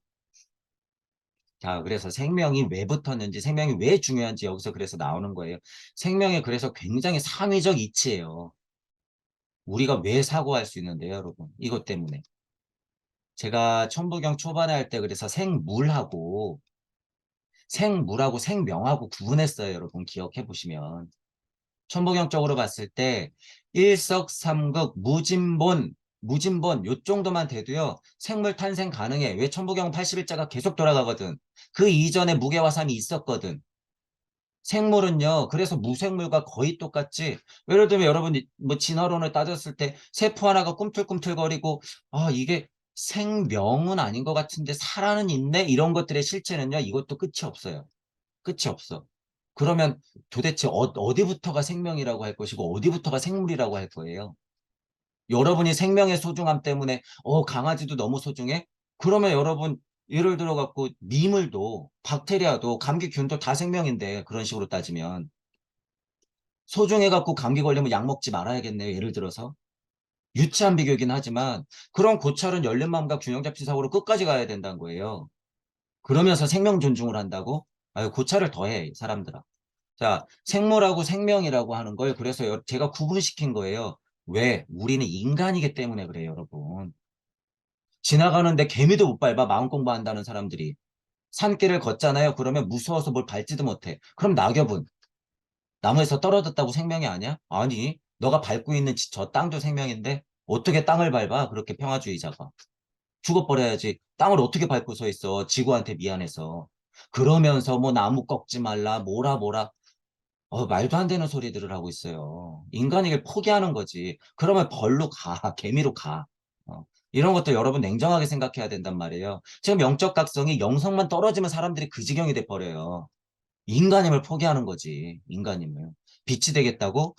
자, 그래서 생명이 왜 붙었는지, 생명이 왜 중요한지 여기서 그래서 나오는 거예요. 생명이 그래서 굉장히 상위적 이치예요. 우리가 왜 사고할 수 있는데요, 여러분? 이것 때문에. 제가 천부경 초반에 할 때 그래서 생물하고 생명하고 구분했어요, 여러분. 기억해 보시면. 천부경적으로 봤을 때 일석삼극 무진본 요 정도만 돼도요. 생물 탄생 가능해. 왜 천부경 81자가 계속 돌아가거든. 그 이전에 무게화삼이 있었거든. 생물은요. 그래서 무생물과 거의 똑같지. 예를 들면 여러분 뭐 진화론을 따졌을 때 세포 하나가 꿈틀꿈틀거리고 아 이게 생명은 아닌 것 같은데 살아는 있네. 이런 것들의 실체는요. 이것도 끝이 없어요. 끝이 없어. 그러면 도대체 어디부터가 생명이라고 할 것이고 어디부터가 생물이라고 할 거예요. 여러분이 생명의 소중함 때문에 강아지도 너무 소중해? 그러면 여러분 예를 들어 갖고 미물도 박테리아도 감기균도 다 생명인데 그런 식으로 따지면 소중해 갖고 감기 걸리면 약 먹지 말아야겠네요. 예를 들어서 유치한 비교이긴 하지만 그런 고찰은 열린 마음과 균형 잡힌 사고로 끝까지 가야 된다는 거예요. 그러면서 생명 존중을 한다고? 아유 고찰을 더해 사람들아. 자, 생물하고 생명이라고 하는 걸 그래서 제가 구분시킨 거예요. 왜? 우리는 인간이기 때문에 그래요, 여러분. 지나가는데 개미도 못 밟아, 마음 공부한다는 사람들이. 산길을 걷잖아요. 그러면 무서워서 뭘 밟지도 못해. 그럼 낙엽은 나무에서 떨어졌다고 생명이 아니야? 아니, 너가 밟고 있는 저 땅도 생명인데 어떻게 땅을 밟아? 그렇게 평화주의자가. 죽어버려야지. 땅을 어떻게 밟고 서 있어? 지구한테 미안해서. 그러면서 뭐 나무 꺾지 말라, 뭐라. 말도 안 되는 소리들을 하고 있어요. 인간에게 포기하는 거지. 그러면 벌로 가, 개미로 가. 이런 것도 여러분 냉정하게 생각해야 된단 말이에요. 지금 영적 각성이 영성만 떨어지면 사람들이 그 지경이 돼 버려요. 인간임을 포기하는 거지. 인간임을. 빛이 되겠다고?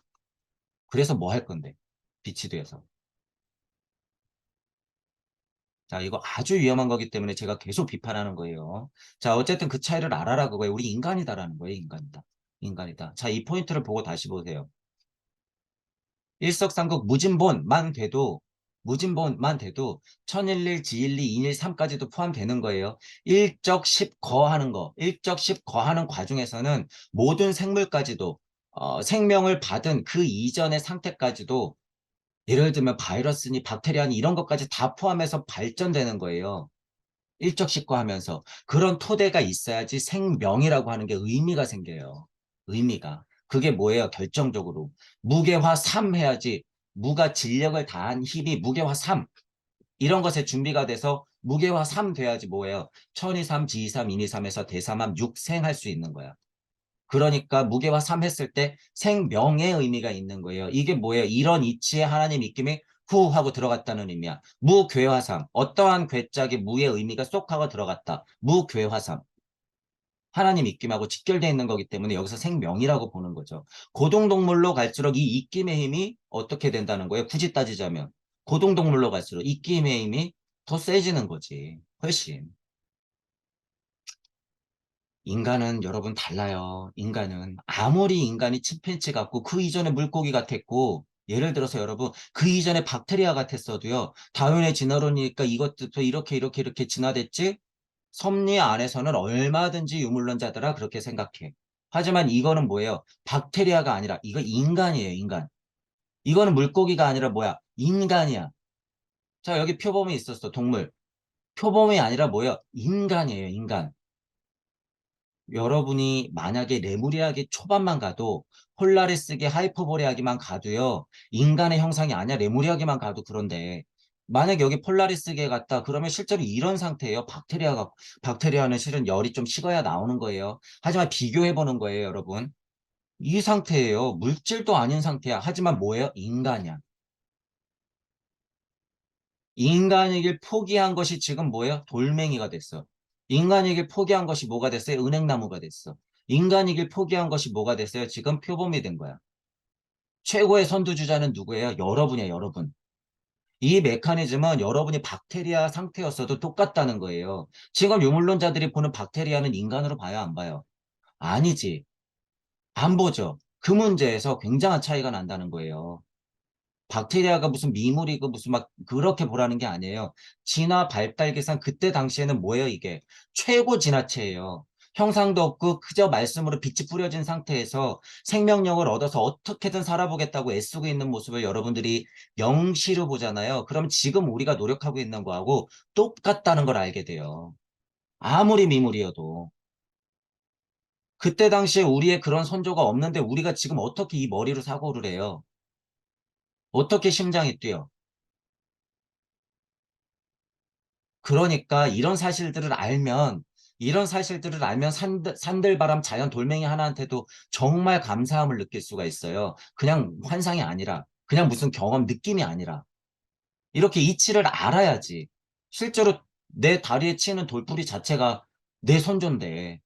그래서 뭐 할 건데? 빛이 돼서. 자, 이거 아주 위험한 거기 때문에 제가 계속 비판하는 거예요. 자, 어쨌든 그 차이를 알아라 그거예요. 우리 인간이다라는 거예요. 인간이다. 인간이다. 자, 이 포인트를 보고 다시 보세요. 일석삼국 무진본만 돼도 천일일, 지일리, 인일, 삼까지도 포함되는 거예요. 일적 십거하는 거, 일적 십거하는 과정에서는 모든 생물까지도 생명을 받은 그 이전의 상태까지도 예를 들면 바이러스니 박테리아니 이런 것까지 다 포함해서 발전되는 거예요. 일적 십거하면서 그런 토대가 있어야지 생명이라고 하는 게 의미가 생겨요. 의미가. 그게 뭐예요? 결정적으로. 무게화 3 해야지. 무가 진력을 다한 힘이 무게화 3. 이런 것에 준비가 돼서 무게화 3 돼야지 뭐예요? 천이삼, 지이삼, 인이삼에서 대삼함 6생 할 수 있는 거야. 그러니까 무게화 3 했을 때 생명의 의미가 있는 거예요. 이게 뭐예요? 이런 이치에 하나님 입김이 후 하고 들어갔다는 의미야. 무괴화삼. 어떠한 괴짝에 무의 의미가 쏙 하고 들어갔다. 무괴화삼. 하나님 입김하고 직결되어 있는 거기 때문에 여기서 생명이라고 보는 거죠. 고동동물로 갈수록 이 입김의 힘이 어떻게 된다는 거예요? 굳이 따지자면. 고동동물로 갈수록 입김의 힘이 더 세지는 거지. 훨씬. 인간은 여러분 달라요. 인간은 아무리 인간이 침팬지 같고 그 이전에 물고기 같았고 예를 들어서 여러분 그 이전에 박테리아 같았어도요. 다윈의 진화론이니까 이것도 이렇게 진화됐지? 섭리 안에서는 얼마든지 유물론자들아 그렇게 생각해. 하지만 이거는 뭐예요? 박테리아가 아니라 이거 인간이에요. 인간. 이거는 물고기가 아니라 뭐야? 인간이야. 자 여기 표범이 있었어. 동물. 표범이 아니라 뭐예요? 인간이에요. 인간. 여러분이 만약에 레무리아기 초반만 가도 폴라리스기 하이퍼보레아기만 가도요. 인간의 형상이 아니야. 레무리아기만 가도 그런데 만약 여기 폴라리스기에 갔다 그러면 실제로 이런 상태예요. 박테리아는 실은 열이 좀 식어야 나오는 거예요. 하지만 비교해 보는 거예요, 여러분. 이 상태예요. 물질도 아닌 상태야. 하지만 뭐예요? 인간이야. 인간이길 포기한 것이 지금 뭐예요? 돌멩이가 됐어. 인간이길 포기한 것이 뭐가 됐어요? 은행나무가 됐어. 인간이길 포기한 것이 뭐가 됐어요? 지금 표범이 된 거야. 최고의 선두주자는 누구예요? 여러분이에요, 여러분. 이 메커니즘은 여러분이 박테리아 상태였어도 똑같다는 거예요. 지금 유물론자들이 보는 박테리아는 인간으로 봐요, 안 봐요? 아니지. 안 보죠. 그 문제에서 굉장한 차이가 난다는 거예요. 박테리아가 무슨 미물이고 무슨 막 그렇게 보라는 게 아니에요. 진화 발달 계산 그때 당시에는 뭐예요 이게? 최고 진화체예요. 형상도 없고 그저 말씀으로 빛이 뿌려진 상태에서 생명력을 얻어서 어떻게든 살아보겠다고 애쓰고 있는 모습을 여러분들이 영시로 보잖아요. 그럼 지금 우리가 노력하고 있는 거하고 똑같다는 걸 알게 돼요. 아무리 미물이어도. 그때 당시에 우리의 그런 선조가 없는데 우리가 지금 어떻게 이 머리로 사고를 해요? 어떻게 심장이 뛰어? 그러니까 이런 사실들을 알면 산들바람 자연 돌멩이 하나한테도 정말 감사함을 느낄 수가 있어요. 그냥 환상이 아니라, 그냥 무슨 경험, 느낌이 아니라. 이렇게 이치를 알아야지. 실제로 내 다리에 치는 돌뿌리 자체가 내 선조인데,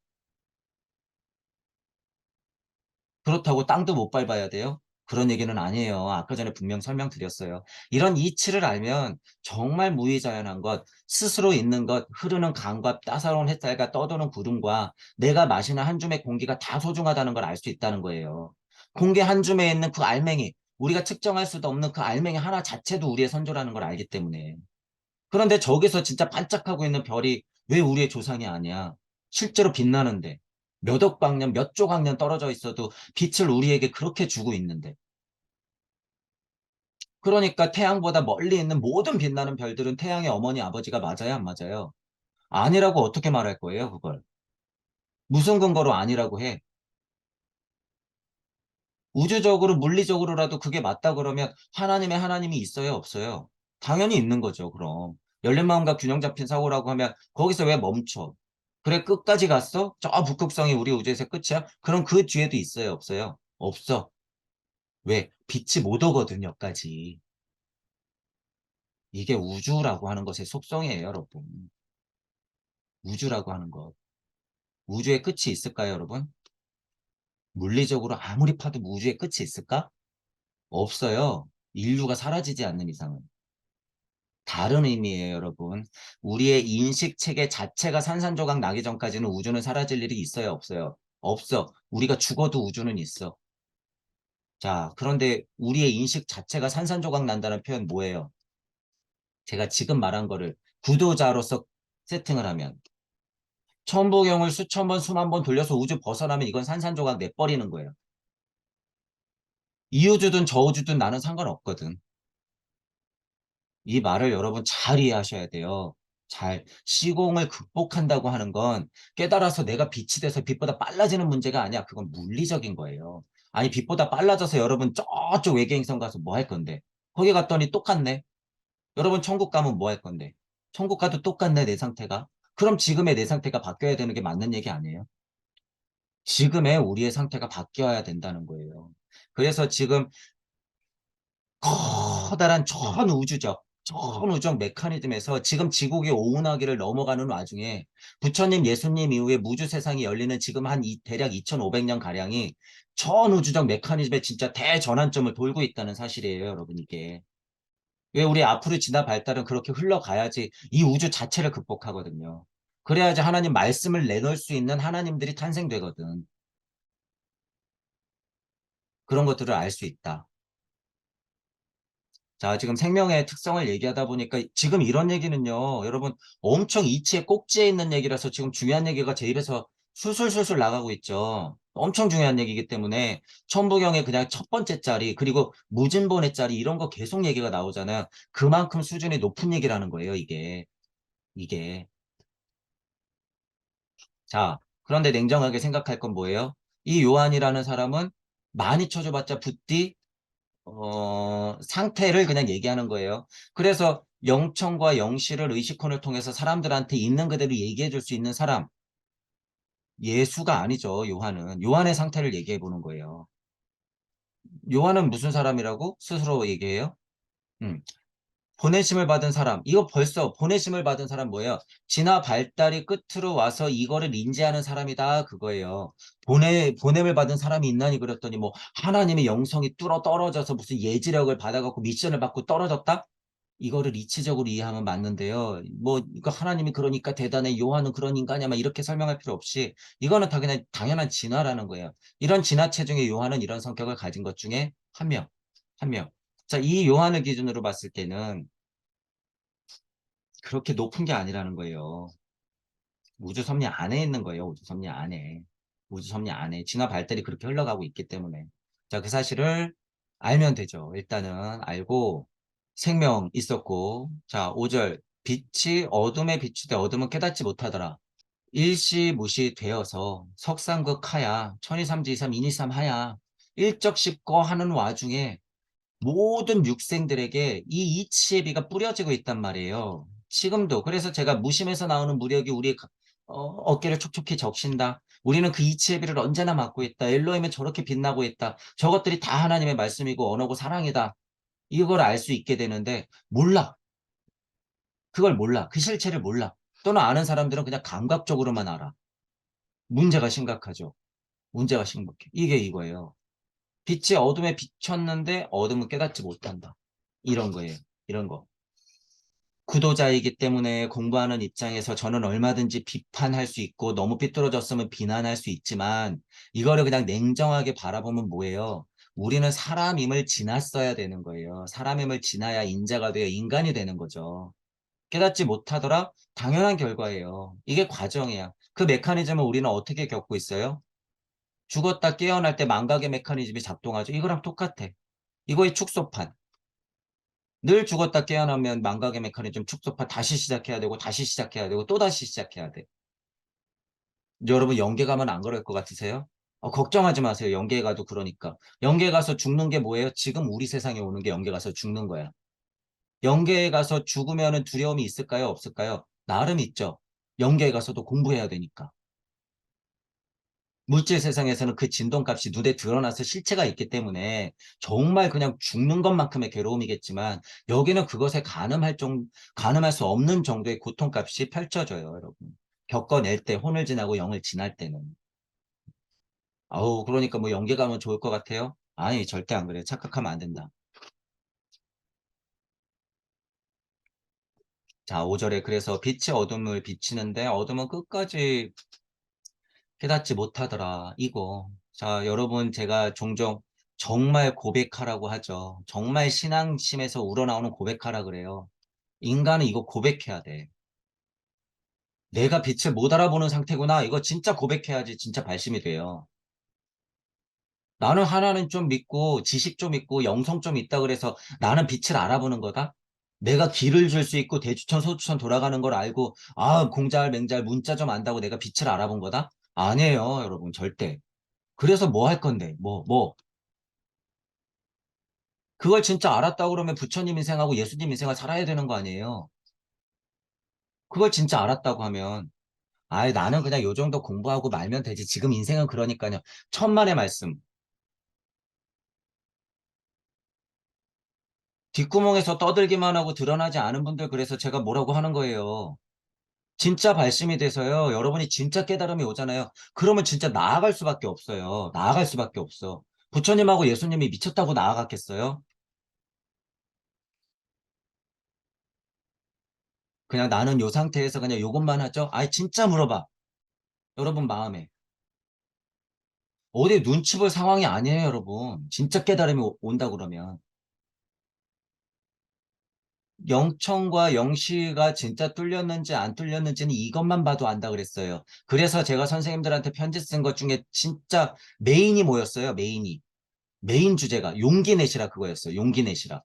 그렇다고 땅도 못 밟아야 돼요? 그런 얘기는 아니에요. 아까 전에 분명 설명드렸어요. 이런 이치를 알면 정말 무의자연한 것, 스스로 있는 것, 흐르는 강과 따사로운 햇살과 떠도는 구름과 내가 마시는 한 줌의 공기가 다 소중하다는 걸 알 수 있다는 거예요. 공기 한 줌에 있는 그 알맹이, 우리가 측정할 수도 없는 그 알맹이 하나 자체도 우리의 선조라는 걸 알기 때문에. 그런데 저기서 진짜 반짝하고 있는 별이 왜 우리의 조상이 아니야? 실제로 빛나는데. 몇 억 광년, 몇 조 광년 떨어져 있어도 빛을 우리에게 그렇게 주고 있는데. 그러니까 태양보다 멀리 있는 모든 빛나는 별들은 태양의 어머니, 아버지가 맞아요, 안 맞아요? 아니라고 어떻게 말할 거예요, 그걸? 무슨 근거로 아니라고 해? 우주적으로, 물리적으로라도 그게 맞다 그러면 하나님의 하나님이 있어요, 없어요? 당연히 있는 거죠, 그럼. 열린 마음과 균형 잡힌 사고라고 하면 거기서 왜 멈춰? 그래, 끝까지 갔어? 저 북극성이 우리 우주에서 끝이야? 그럼 그 뒤에도 있어요, 없어요? 없어. 왜? 빛이 못 오거든, 여기까지. 이게 우주라고 하는 것의 속성이에요, 여러분. 우주라고 하는 것. 우주의 끝이 있을까요, 여러분? 물리적으로 아무리 파도 우주의 끝이 있을까? 없어요. 인류가 사라지지 않는 이상은. 다른 의미예요, 여러분. 우리의 인식 체계 자체가 산산조각 나기 전까지는 우주는 사라질 일이 있어요, 없어요? 없어. 우리가 죽어도 우주는 있어. 자, 그런데 우리의 인식 자체가 산산조각 난다는 표현 뭐예요? 제가 지금 말한 거를 구도자로서 세팅을 하면 천부경을 수천 번, 수만 번 돌려서 우주 벗어나면 이건 산산조각 내버리는 거예요. 이 우주든 저 우주든 나는 상관없거든. 이 말을 여러분 잘 이해하셔야 돼요. 잘. 시공을 극복한다고 하는 건 깨달아서 내가 빛이 돼서 빛보다 빨라지는 문제가 아니야. 그건 물리적인 거예요. 아니, 빛보다 빨라져서 여러분 저쪽 외계행성 가서 뭐 할 건데? 거기 갔더니 똑같네. 여러분 천국 가면 뭐 할 건데? 천국 가도 똑같네, 내 상태가. 그럼 지금의 내 상태가 바뀌어야 되는 게 맞는 얘기 아니에요? 지금의 우리의 상태가 바뀌어야 된다는 거예요. 그래서 지금 커다란 전우주적 메커니즘에서 지금 지구의 오운하기를 넘어가는 와중에 부처님, 예수님 이후에 무주 세상이 열리는 지금 대략 2500년 가량이 전우주적 메커니즘의 진짜 대전환점을 돌고 있다는 사실이에요, 여러분 이게. 왜 우리 앞으로 진화 발달은 그렇게 흘러가야지 이 우주 자체를 극복하거든요. 그래야지 하나님 말씀을 내놓을 수 있는 하나님들이 탄생되거든. 그런 것들을 알 수 있다. 자, 지금 생명의 특성을 얘기하다 보니까 지금 이런 얘기는요, 여러분 엄청 이치의 꼭지에 있는 얘기라서 지금 중요한 얘기가 제 입에서 술술술술 나가고 있죠. 엄청 중요한 얘기이기 때문에 천부경의 그냥 첫 번째 자리, 그리고 무진본의 자리 이런 거 계속 얘기가 나오잖아요. 그만큼 수준이 높은 얘기라는 거예요, 이게. 자, 그런데 냉정하게 생각할 건 뭐예요? 이 요한이라는 사람은 많이 쳐줘봤자 붓디 상태를 그냥 얘기하는 거예요. 그래서 영청과 영시를 의식혼을 통해서 사람들한테 있는 그대로 얘기해 줄 수 있는 사람. 예수가 아니죠, 요한은. 요한의 상태를 얘기해 보는 거예요. 요한은 무슨 사람이라고 스스로 얘기해요? 음, 보내심을 받은 사람. 이거 벌써 보내심을 받은 사람 뭐예요? 진화 발달이 끝으로 와서 이거를 인지하는 사람이다. 그거예요. 보냄을 받은 사람이 있나니 그랬더니 뭐 하나님의 영성이 뚫어 떨어져서 무슨 예지력을 받아갖고 미션을 받고 떨어졌다? 이거를 이치적으로 이해하면 맞는데요. 뭐, 이거 하나님이 그러니까 대단해. 요한은 그런 인간이야. 막 이렇게 설명할 필요 없이 이거는 다 그냥 당연한 진화라는 거예요. 이런 진화체 중에 요한은 이런 성격을 가진 것 중에 한 명. 자, 이 요한을 기준으로 봤을 때는 그렇게 높은 게 아니라는 거예요. 우주 섭리 안에 있는 거예요. 우주 섭리 안에. 우주 섭리 안에. 진화 발달이 그렇게 흘러가고 있기 때문에. 자, 그 사실을 알면 되죠. 일단은 알고 생명 있었고, 자, 5절. 빛이 어둠에 비추되 어둠은 깨닫지 못하더라. 일시무시 되어서 석상극 하야, 천이삼지이삼 인이삼 하야, 일적십거 하는 와중에 모든 육생들에게 이 이치의 비가 뿌려지고 있단 말이에요. 지금도. 그래서 제가 무심에서 나오는 무력이 우리 어깨를 촉촉히 적신다. 우리는 그 이치의 비를 언제나 맡고 있다. 엘로힘은 저렇게 빛나고 있다. 저것들이 다 하나님의 말씀이고 언어고 사랑이다. 이걸 알 수 있게 되는데 몰라. 그걸 몰라. 그 실체를 몰라. 또는 아는 사람들은 그냥 감각적으로만 알아. 문제가 심각하죠. 문제가 심각해. 이게 이거예요. 빛이 어둠에 비쳤는데 어둠은 깨닫지 못한다. 이런 거예요. 이런 거. 구도자이기 때문에 공부하는 입장에서 저는 얼마든지 비판할 수 있고 너무 삐뚤어졌으면 비난할 수 있지만 이거를 그냥 냉정하게 바라보면 뭐예요? 우리는 사람임을 지났어야 되는 거예요. 사람임을 지나야 인자가 되어 인간이 되는 거죠. 깨닫지 못하더라? 당연한 결과예요. 이게 과정이야. 그 메커니즘을 우리는 어떻게 겪고 있어요? 죽었다 깨어날 때 망각의 메커니즘이 작동하죠. 이거랑 똑같아. 이거의 축소판. 늘 죽었다 깨어나면 망각의 메커니즘 축소판 다시 시작해야 되고 다시 시작해야 되고 또 다시 시작해야 돼. 여러분 연계 가면 안 그럴 것 같으세요? 걱정하지 마세요. 연계 가도 그러니까. 연계 가서 죽는 게 뭐예요? 지금 우리 세상에 오는 게 연계 가서 죽는 거야. 연계에 가서 죽으면 두려움이 있을까요? 없을까요? 나름 있죠. 연계에 가서도 공부해야 되니까. 물질 세상에서는 그 진동값이 눈에 드러나서 실체가 있기 때문에 정말 그냥 죽는 것만큼의 괴로움이겠지만 여기는 그것에 가늠할 수 없는 정도의 고통값이 펼쳐져요, 여러분. 겪어낼 때, 혼을 지나고 영을 지날 때는. 아우, 그러니까 뭐 연계 가면 좋을 것 같아요? 아니, 절대 안 그래요. 착각하면 안 된다. 자, 5절에 그래서 빛이 어둠을 비치는데 어둠은 끝까지 깨닫지 못하더라. 이거. 자, 여러분, 제가 종종 정말 고백하라고 하죠. 정말 신앙심에서 우러나오는 고백하라 그래요. 인간은 이거 고백해야 돼. 내가 빛을 못 알아보는 상태구나. 이거 진짜 고백해야지 진짜 발심이 돼요. 나는 하나는 좀 믿고 지식 좀 있고 영성 좀 있다 그래서 나는 빛을 알아보는 거다. 내가 길을 줄 수 있고 대추천 소추천 돌아가는 걸 알고 공잘 맹잘 문자 좀 안다고 내가 빛을 알아본 거다? 아니에요, 여러분. 절대. 그래서 뭐 할 건데? 뭐. 그걸 진짜 알았다고 그러면 부처님 인생하고 예수님 인생을 살아야 되는 거 아니에요? 그걸 진짜 알았다고 하면, 나는 그냥 요 정도 공부하고 말면 되지. 지금 인생은 그러니까요. 천만의 말씀. 뒷구멍에서 떠들기만 하고 드러나지 않은 분들 그래서 제가 뭐라고 하는 거예요. 진짜 발심이 돼서요. 여러분이 진짜 깨달음이 오잖아요. 그러면 진짜 나아갈 수밖에 없어요. 나아갈 수밖에 없어. 부처님하고 예수님이 미쳤다고 나아갔겠어요? 그냥 나는 요 상태에서 그냥 요것만 하죠? 진짜 물어봐. 여러분 마음에. 어디 눈치 볼 상황이 아니에요, 여러분. 진짜 깨달음이 온다 그러면. 영청과 영시가 진짜 뚫렸는지 안 뚫렸는지는 이것만 봐도 안다 그랬어요. 그래서 제가 선생님들한테 편지 쓴 것 중에 진짜 메인이 뭐였어요? 메인이. 메인 주제가 용기 내시라 그거였어요. 용기 내시라.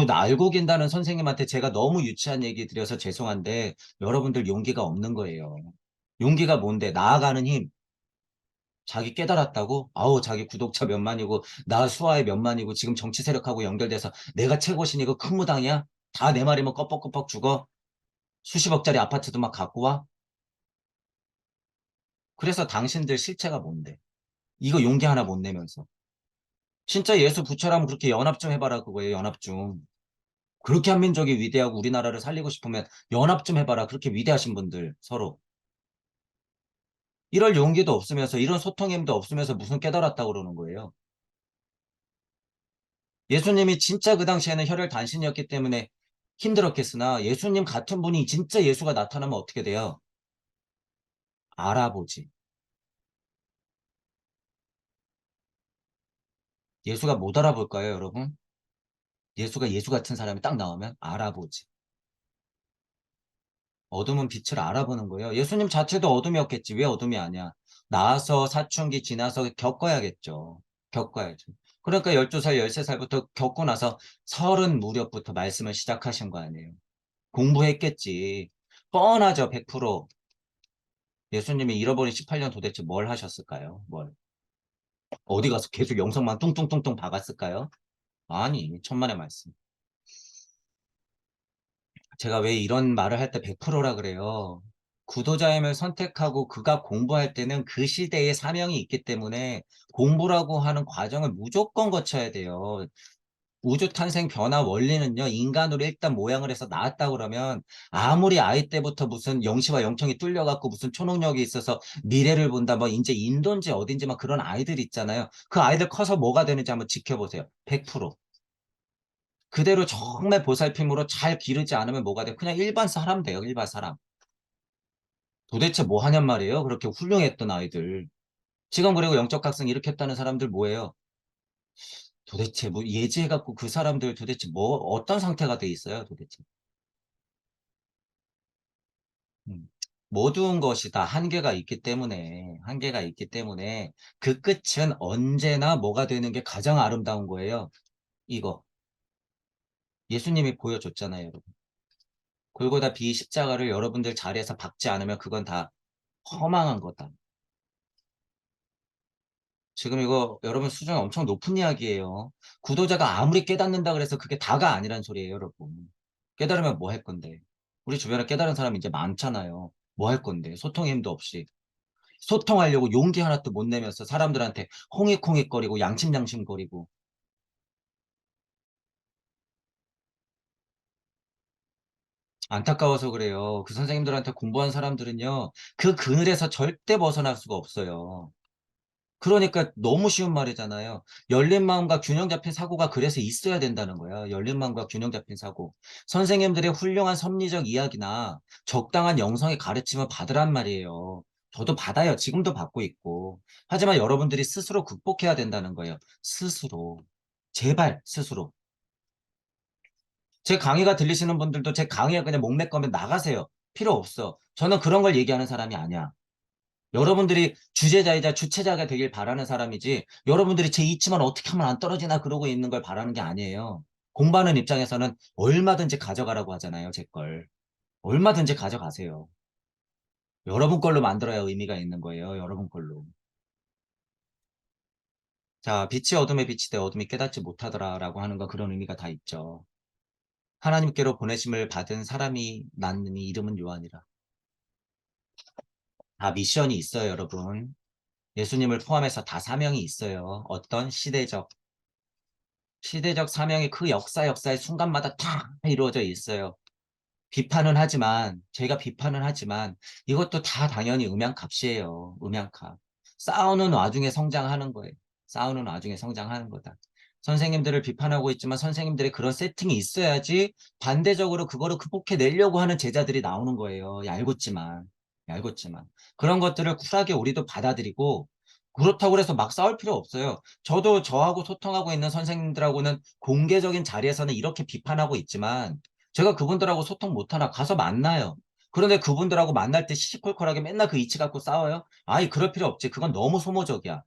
나 알고 계다는 선생님한테 제가 너무 유치한 얘기 드려서 죄송한데 여러분들 용기가 없는 거예요. 용기가 뭔데? 나아가는 힘. 자기 깨달았다고? 자기 구독자 몇만이고, 나 수하에 몇만이고, 지금 정치 세력하고 연결돼서 내가 최고신이고 큰 무당이야? 다 내 말이면 껍벅껍벅 죽어? 수십억짜리 아파트도 막 갖고 와? 그래서 당신들 실체가 뭔데? 이거 용기 하나 못 내면서. 진짜 예수 부처라면 그렇게 연합 좀 해봐라, 그거예요, 연합 좀. 그렇게 한민족이 위대하고 우리나라를 살리고 싶으면 연합 좀 해봐라, 그렇게 위대하신 분들, 서로. 이럴 용기도 없으면서, 이런 소통의 힘도 없으면서 무슨 깨달았다고 그러는 거예요? 예수님이 진짜 그 당시에는 혈혈 단신이었기 때문에 힘들었겠으나 예수님 같은 분이 진짜 예수가 나타나면 어떻게 돼요? 알아보지. 예수가 못 알아볼까요, 여러분? 예수가 예수 같은 사람이 딱 나오면 알아보지. 어둠은 빛을 알아보는 거예요. 예수님 자체도 어둠이었겠지. 왜 어둠이 아니야? 나와서 사춘기 지나서 겪어야겠죠. 겪어야죠. 그러니까 12살, 13살부터 겪고 나서 30 무렵부터 말씀을 시작하신 거 아니에요. 공부했겠지. 뻔하죠, 100%. 예수님이 잃어버린 18년 도대체 뭘 하셨을까요? 뭘? 어디 가서 계속 영성만 뚱뚱뚱뚱 박았을까요? 아니, 천만의 말씀. 제가 왜 이런 말을 할 때 100%라 그래요. 구도자임을 선택하고 그가 공부할 때는 그 시대의 사명이 있기 때문에 공부라고 하는 과정을 무조건 거쳐야 돼요. 우주 탄생 변화 원리는요, 인간으로 일단 모양을 해서 나왔다 그러면 아무리 아이 때부터 무슨 영시와 영청이 뚫려갖고 무슨 초능력이 있어서 미래를 본다, 뭐 이제 인도인지 어딘지 막 그런 아이들 있잖아요. 그 아이들 커서 뭐가 되는지 한번 지켜보세요. 100%. 그대로 정말 보살핌으로 잘 기르지 않으면 뭐가 돼요? 그냥 일반 사람 돼요, 일반 사람. 도대체 뭐 하냔 말이에요? 그렇게 훌륭했던 아이들. 지금 그리고 영적 각성 이렇게 했다는 사람들 뭐예요? 도대체 뭐 예지해갖고 그 사람들 도대체 뭐 어떤 상태가 돼 있어요, 도대체? 음. 모든 것이 다 한계가 있기 때문에 그 끝은 언제나 뭐가 되는 게 가장 아름다운 거예요. 이거. 예수님이 보여줬잖아요, 여러분. 골고다 비 십자가를 여러분들 자리에서 박지 않으면 그건 다 허망한 거다. 지금 이거 여러분 수준이 엄청 높은 이야기예요. 구도자가 아무리 깨닫는다 그래서 그게 다가 아니란 소리예요, 여러분. 깨달으면 뭐 할 건데? 우리 주변에 깨달은 사람이 이제 많잖아요. 뭐 할 건데? 소통의 힘도 없이. 소통하려고 용기 하나도 못 내면서 사람들한테 홍익홍익거리고 양심양심거리고. 안타까워서 그래요. 그 선생님들한테 공부한 사람들은요, 그 그늘에서 절대 벗어날 수가 없어요. 그러니까 너무 쉬운 말이잖아요. 열린 마음과 균형 잡힌 사고가 그래서 있어야 된다는 거예요. 열린 마음과 균형 잡힌 사고. 선생님들의 훌륭한 섭리적 이야기나 적당한 영성의 가르침을 받으란 말이에요. 저도 받아요. 지금도 받고 있고. 하지만 여러분들이 스스로 극복해야 된다는 거예요. 스스로. 제발 스스로. 제 강의가 들리시는 분들도 제 강의에 그냥 목맥 거면 나가세요. 필요 없어. 저는 그런 걸 얘기하는 사람이 아니야. 여러분들이 주제자이자 주체자가 되길 바라는 사람이지 여러분들이 제 이치만 어떻게 하면 안 떨어지나 그러고 있는 걸 바라는 게 아니에요. 공부하는 입장에서는 얼마든지 가져가라고 하잖아요, 제 걸. 얼마든지 가져가세요. 여러분 걸로 만들어야 의미가 있는 거예요, 여러분 걸로. 자, 빛이 어둠에 비치되 어둠이 깨닫지 못하더라라고 하는 거 그런 의미가 다 있죠. 하나님께로 보내심을 받은 사람이 낳는 이 이름은 요한이라. 다 미션이 있어요, 여러분. 예수님을 포함해서 다 사명이 있어요. 어떤 시대적 사명이 그 역사의 순간마다 다 이루어져 있어요. 제가 비판은 하지만 이것도 다 당연히 음양값이에요. 음양값. 싸우는 와중에 성장하는 거예요. 싸우는 와중에 성장하는 거다. 선생님들을 비판하고 있지만 선생님들의 그런 세팅이 있어야지 반대적으로 그거를 극복해내려고 하는 제자들이 나오는 거예요. 얄궂지만. 그런 것들을 쿨하게 우리도 받아들이고 그렇다고 해서 막 싸울 필요 없어요. 저도 저하고 소통하고 있는 선생님들하고는 공개적인 자리에서는 이렇게 비판하고 있지만 제가 그분들하고 소통 못하나 가서 만나요. 그런데 그분들하고 만날 때 시시콜콜하게 맨날 그 이치 갖고 싸워요? 아이, 그럴 필요 없지. 그건 너무 소모적이야.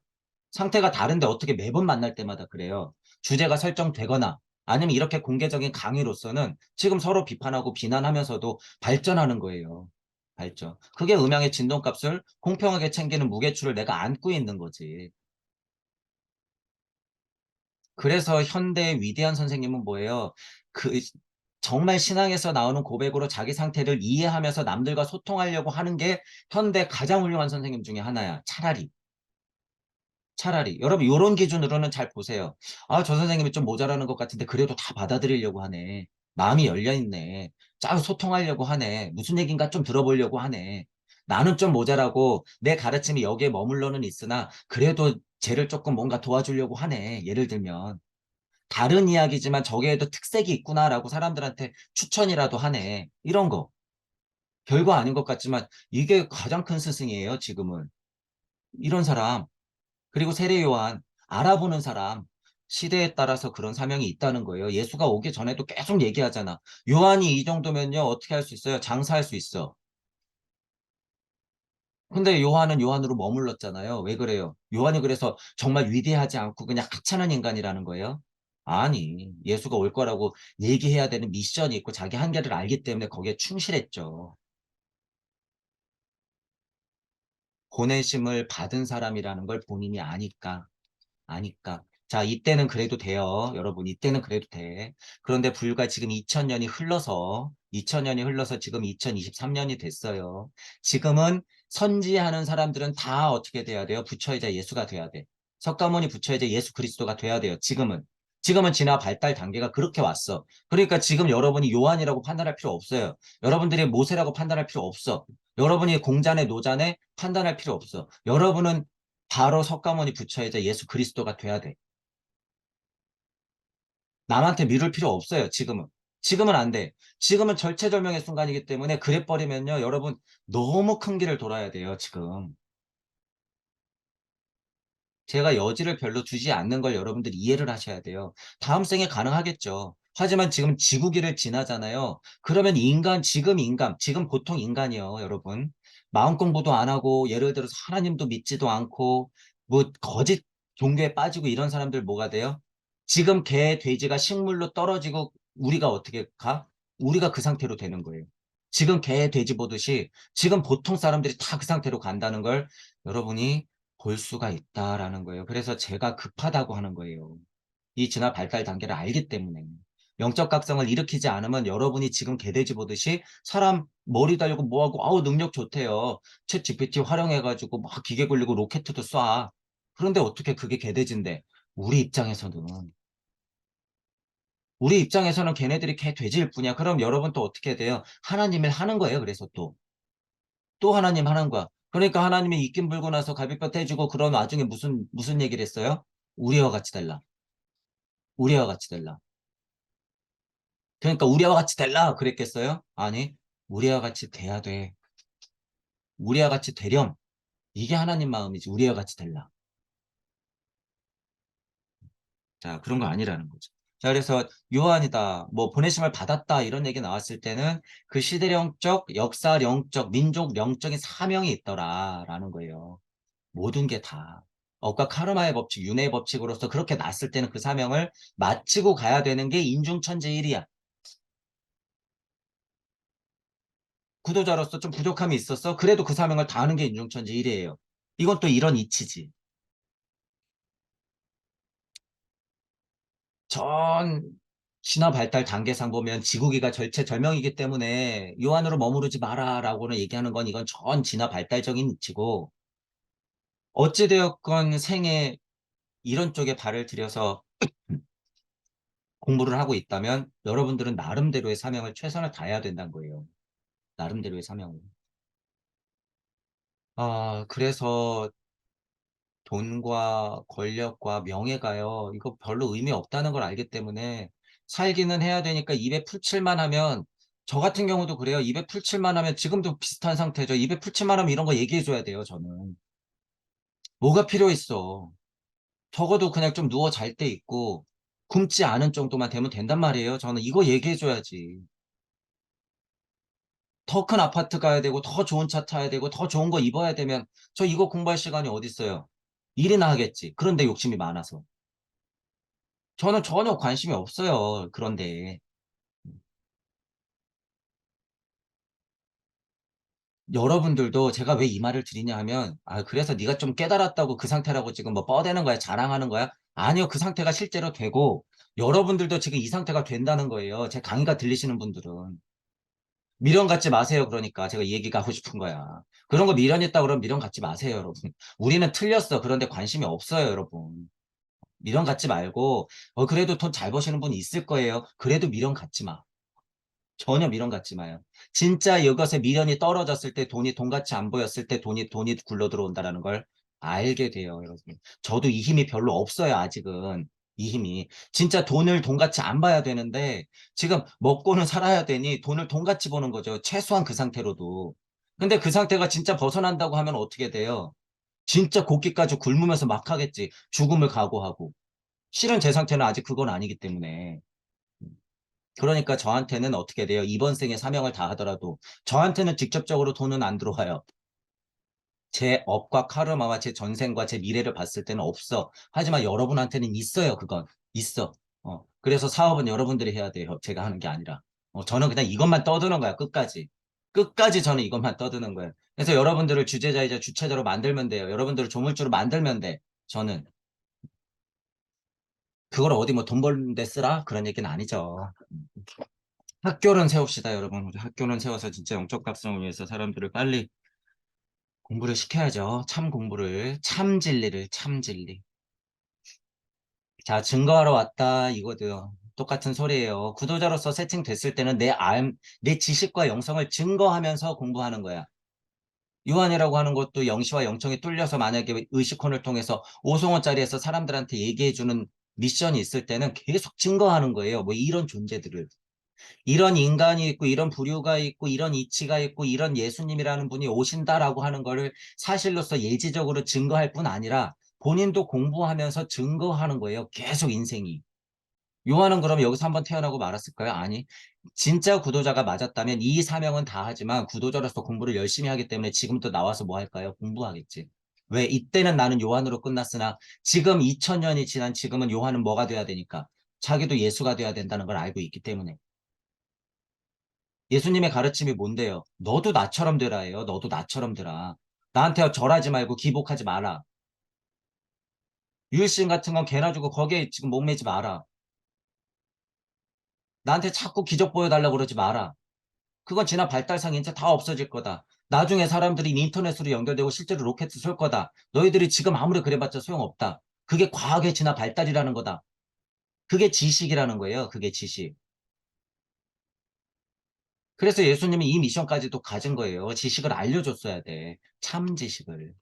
상태가 다른데 어떻게 매번 만날 때마다 그래요? 주제가 설정되거나 아니면 이렇게 공개적인 강의로서는 지금 서로 비판하고 비난하면서도 발전하는 거예요. 발전. 그게 음양의 진동값을 공평하게 챙기는 무게추를 내가 안고 있는 거지. 그래서 현대의 위대한 선생님은 뭐예요? 그 정말 신앙에서 나오는 고백으로 자기 상태를 이해하면서 남들과 소통하려고 하는 게 현대 가장 훌륭한 선생님 중에 하나야. 차라리. 여러분, 요런 기준으로는 잘 보세요. 아, 저 선생님이 좀 모자라는 것 같은데 그래도 다 받아들이려고 하네. 마음이 열려있네. 잘 소통하려고 하네. 무슨 얘기인가 좀 들어보려고 하네. 나는 좀 모자라고 내 가르침이 여기에 머물러는 있으나 그래도 쟤를 조금 뭔가 도와주려고 하네. 예를 들면. 다른 이야기지만 저게에도 특색이 있구나라고 사람들한테 추천이라도 하네. 이런 거. 별거 아닌 것 같지만 이게 가장 큰 스승이에요, 지금은. 이런 사람. 그리고 세례 요한, 알아보는 사람. 시대에 따라서 그런 사명이 있다는 거예요. 예수가 오기 전에도 계속 얘기하잖아. 요한이 이 정도면요, 어떻게 할 수 있어요? 장사할 수 있어. 근데 요한은 요한으로 머물렀잖아요. 왜 그래요? 요한이 그래서 정말 위대하지 않고 그냥 하찮은 인간이라는 거예요? 아니, 예수가 올 거라고 얘기해야 되는 미션이 있고 자기 한계를 알기 때문에 거기에 충실했죠. 보내심을 받은 사람이라는 걸 본인이 아니까. 자, 이때는 그래도 돼요. 여러분, 이때는 그래도 돼. 그런데 불과 지금 2000년이 흘러서 지금 2023년이 됐어요. 지금은 선지하는 사람들은 다 어떻게 돼야 돼요? 부처이자 예수가 돼야 돼. 석가모니 부처이자 예수 그리스도가 돼야 돼요. 지금은. 지금은 진화 발달 단계가 그렇게 왔어. 그러니까 지금 여러분이 요한이라고 판단할 필요 없어요. 여러분들이 모세라고 판단할 필요 없어. 여러분이 공자네 노자네 판단할 필요 없어. 여러분은 바로 석가모니 부처이자 예수 그리스도가 돼야 돼. 남한테 미룰 필요 없어요. 지금은. 지금은 안 돼. 지금은 절체절명의 순간이기 때문에 그래 버리면요. 여러분 너무 큰 길을 돌아야 돼요. 지금. 제가 여지를 별로 두지 않는 걸 여러분들이 이해를 하셔야 돼요. 다음 생에 가능하겠죠. 하지만 지금 지구기를 지나잖아요. 그러면 지금 보통 인간이요, 여러분. 마음 공부도 안 하고, 예를 들어서 하나님도 믿지도 않고, 뭐, 거짓 종교에 빠지고 이런 사람들 뭐가 돼요? 지금 개, 돼지가 식물로 떨어지고, 우리가 어떻게 가? 우리가 그 상태로 되는 거예요. 지금 개, 돼지 보듯이, 지금 보통 사람들이 다 그 상태로 간다는 걸 여러분이 볼 수가 있다라는 거예요. 그래서 제가 급하다고 하는 거예요. 이 진화 발달 단계를 알기 때문에. 영적 각성을 일으키지 않으면 여러분이 지금 개돼지 보듯이 사람 머리 달고 뭐하고 아우 능력 좋대요. 챗 GPT 활용해가지고 막 기계 굴리고 로켓도 쏴. 그런데 어떻게 그게 개돼지인데 우리 입장에서는 걔네들이 개돼지일 뿐이야. 그럼 여러분 또 어떻게 돼요? 하나님을 하는 거예요. 그래서 또 하나님 하는 거야. 그러니까 하나님이 입김 불고 나서 갈비뼈 떼주고 그런 와중에 무슨 얘기를 했어요? 우리와 같이 될라. 우리와 같이 될라. 그러니까 우리와 같이 될라 그랬겠어요? 아니, 우리와 같이 돼야 돼. 우리와 같이 되렴. 이게 하나님 마음이지. 우리와 같이 될라. 자, 그런 거 아니라는 거죠. 자, 그래서 요한이다, 뭐 보내심을 받았다 이런 얘기 나왔을 때는 그 시대령적, 역사령적, 민족령적인 사명이 있더라라는 거예요. 모든 게 다. 업과 카르마의 법칙, 윤회의 법칙으로서 그렇게 났을 때는 그 사명을 마치고 가야 되는 게 인중천재일이야. 구도자로서 좀 부족함이 있었어? 그래도 그 사명을 다하는 게 인중천재일이에요. 이건 또 이런 이치지. 전 신화 발달 단계상 보면 지구기가 절체절명이기 때문에 요한으로 머무르지 마라라고는 얘기하는 건 이건 전 진화 발달적인 이치고 어찌되었건 생에 이런 쪽에 발을 들여서 공부를 하고 있다면 여러분들은 나름대로의 사명을 최선을 다해야 된다는 거예요. 나름대로의 사명을. 그래서 돈과 권력과 명예가요, 이거 별로 의미 없다는 걸 알기 때문에 살기는 해야 되니까 입에 풀칠만 하면, 저 같은 경우도 그래요. 입에 풀칠만 하면 지금도 비슷한 상태죠. 입에 풀칠만 하면 이런 거 얘기해줘야 돼요, 저는. 뭐가 필요 있어. 적어도 그냥 좀 누워 잘 때 있고, 굶지 않은 정도만 되면 된단 말이에요. 저는 이거 얘기해줘야지. 더 큰 아파트 가야 되고, 더 좋은 차 타야 되고, 더 좋은 거 입어야 되면, 저 이거 공부할 시간이 어디 있어요? 일이나 하겠지. 그런데 욕심이 많아서. 저는 전혀 관심이 없어요. 그런데. 여러분들도 제가 왜 이 말을 드리냐 하면, 그래서 네가 좀 깨달았다고 그 상태라고 지금 뭐 뻐대는 거야? 자랑하는 거야? 아니요. 그 상태가 실제로 되고, 여러분들도 지금 이 상태가 된다는 거예요. 제 강의가 들리시는 분들은. 미련 갖지 마세요. 그러니까 제가 이 얘기가 하고 싶은 거야. 그런 거 미련 있다 그러면 미련 갖지 마세요, 여러분. 우리는 틀렸어. 그런데 관심이 없어요, 여러분. 미련 갖지 말고, 그래도 돈 잘 버시는 분이 있을 거예요. 그래도 미련 갖지 마. 전혀 미련 갖지 마요. 진짜 이것에 미련이 떨어졌을 때 돈같이 안 보였을 때 돈이 굴러 들어온다라는 걸 알게 돼요, 여러분. 저도 이 힘이 별로 없어요, 아직은. 이 힘이. 진짜 돈을 돈같이 안 봐야 되는데, 지금 먹고는 살아야 되니 돈을 돈같이 보는 거죠. 최소한 그 상태로도. 근데 그 상태가 진짜 벗어난다고 하면 어떻게 돼요? 진짜 곡기까지 굶으면서 막 하겠지. 죽음을 각오하고. 실은 제 상태는 아직 그건 아니기 때문에. 그러니까 저한테는 어떻게 돼요? 이번 생에 사명을 다 하더라도 저한테는 직접적으로 돈은 안 들어와요. 제 업과 카르마와 제 전생과 제 미래를 봤을 때는 없어. 하지만 여러분한테는 있어요, 그건. 있어. 그래서 사업은 여러분들이 해야 돼요. 제가 하는 게 아니라. 저는 그냥 이것만 떠드는 거야, 끝까지. 끝까지 저는 이것만 떠드는 거예요. 그래서 여러분들을 주제자이자 주체자로 만들면 돼요. 여러분들을 조물주로 만들면 돼. 저는. 그걸 어디 뭐 돈 벌는데 쓰라? 그런 얘기는 아니죠. 학교는 세웁시다, 여러분. 학교는 세워서 진짜 영적 각성을 위해서 사람들을 빨리 공부를 시켜야죠. 참 공부를, 참 진리를, 참 진리. 자, 증거하러 왔다, 이거도요. 똑같은 소리예요. 구도자로서 세팅됐을 때는 내 지식과 영성을 증거하면서 공부하는 거야. 유한이라고 하는 것도 영시와 영청이 뚫려서 만약에 의식혼을 통해서 5성원짜리에서 사람들한테 얘기해주는 미션이 있을 때는 계속 증거하는 거예요. 뭐 이런 존재들을. 이런 인간이 있고 이런 부류가 있고 이런 이치가 있고 이런 예수님이라는 분이 오신다라고 하는 거를 사실로서 예지적으로 증거할 뿐 아니라 본인도 공부하면서 증거하는 거예요. 계속 인생이. 요한은 그럼 여기서 한번 태어나고 말았을까요? 아니. 진짜 구도자가 맞았다면 이 사명은 다 하지만 구도자로서 공부를 열심히 하기 때문에 지금도 나와서 뭐 할까요? 공부하겠지. 왜? 이때는 나는 요한으로 끝났으나 지금 2000년이 지난 지금은 요한은 뭐가 돼야 되니까? 자기도 예수가 돼야 된다는 걸 알고 있기 때문에. 예수님의 가르침이 뭔데요? 너도 나처럼 되라예요. 너도 나처럼 되라. 나한테 절하지 말고 기복하지 마라. 유일신 같은 건 개나 주고 거기에 지금 목매지 마라. 나한테 자꾸 기적 보여달라고 그러지 마라. 그건 지난 발달상 이제 다 없어질 거다. 나중에 사람들이 인터넷으로 연결되고 실제로 로켓 쏠 거다. 너희들이 지금 아무리 그래봤자 소용없다. 그게 과학의 진화 발달이라는 거다. 그게 지식이라는 거예요. 그게 지식. 그래서 예수님이 이 미션까지도 가진 거예요. 지식을 알려줬어야 돼. 참 지식을.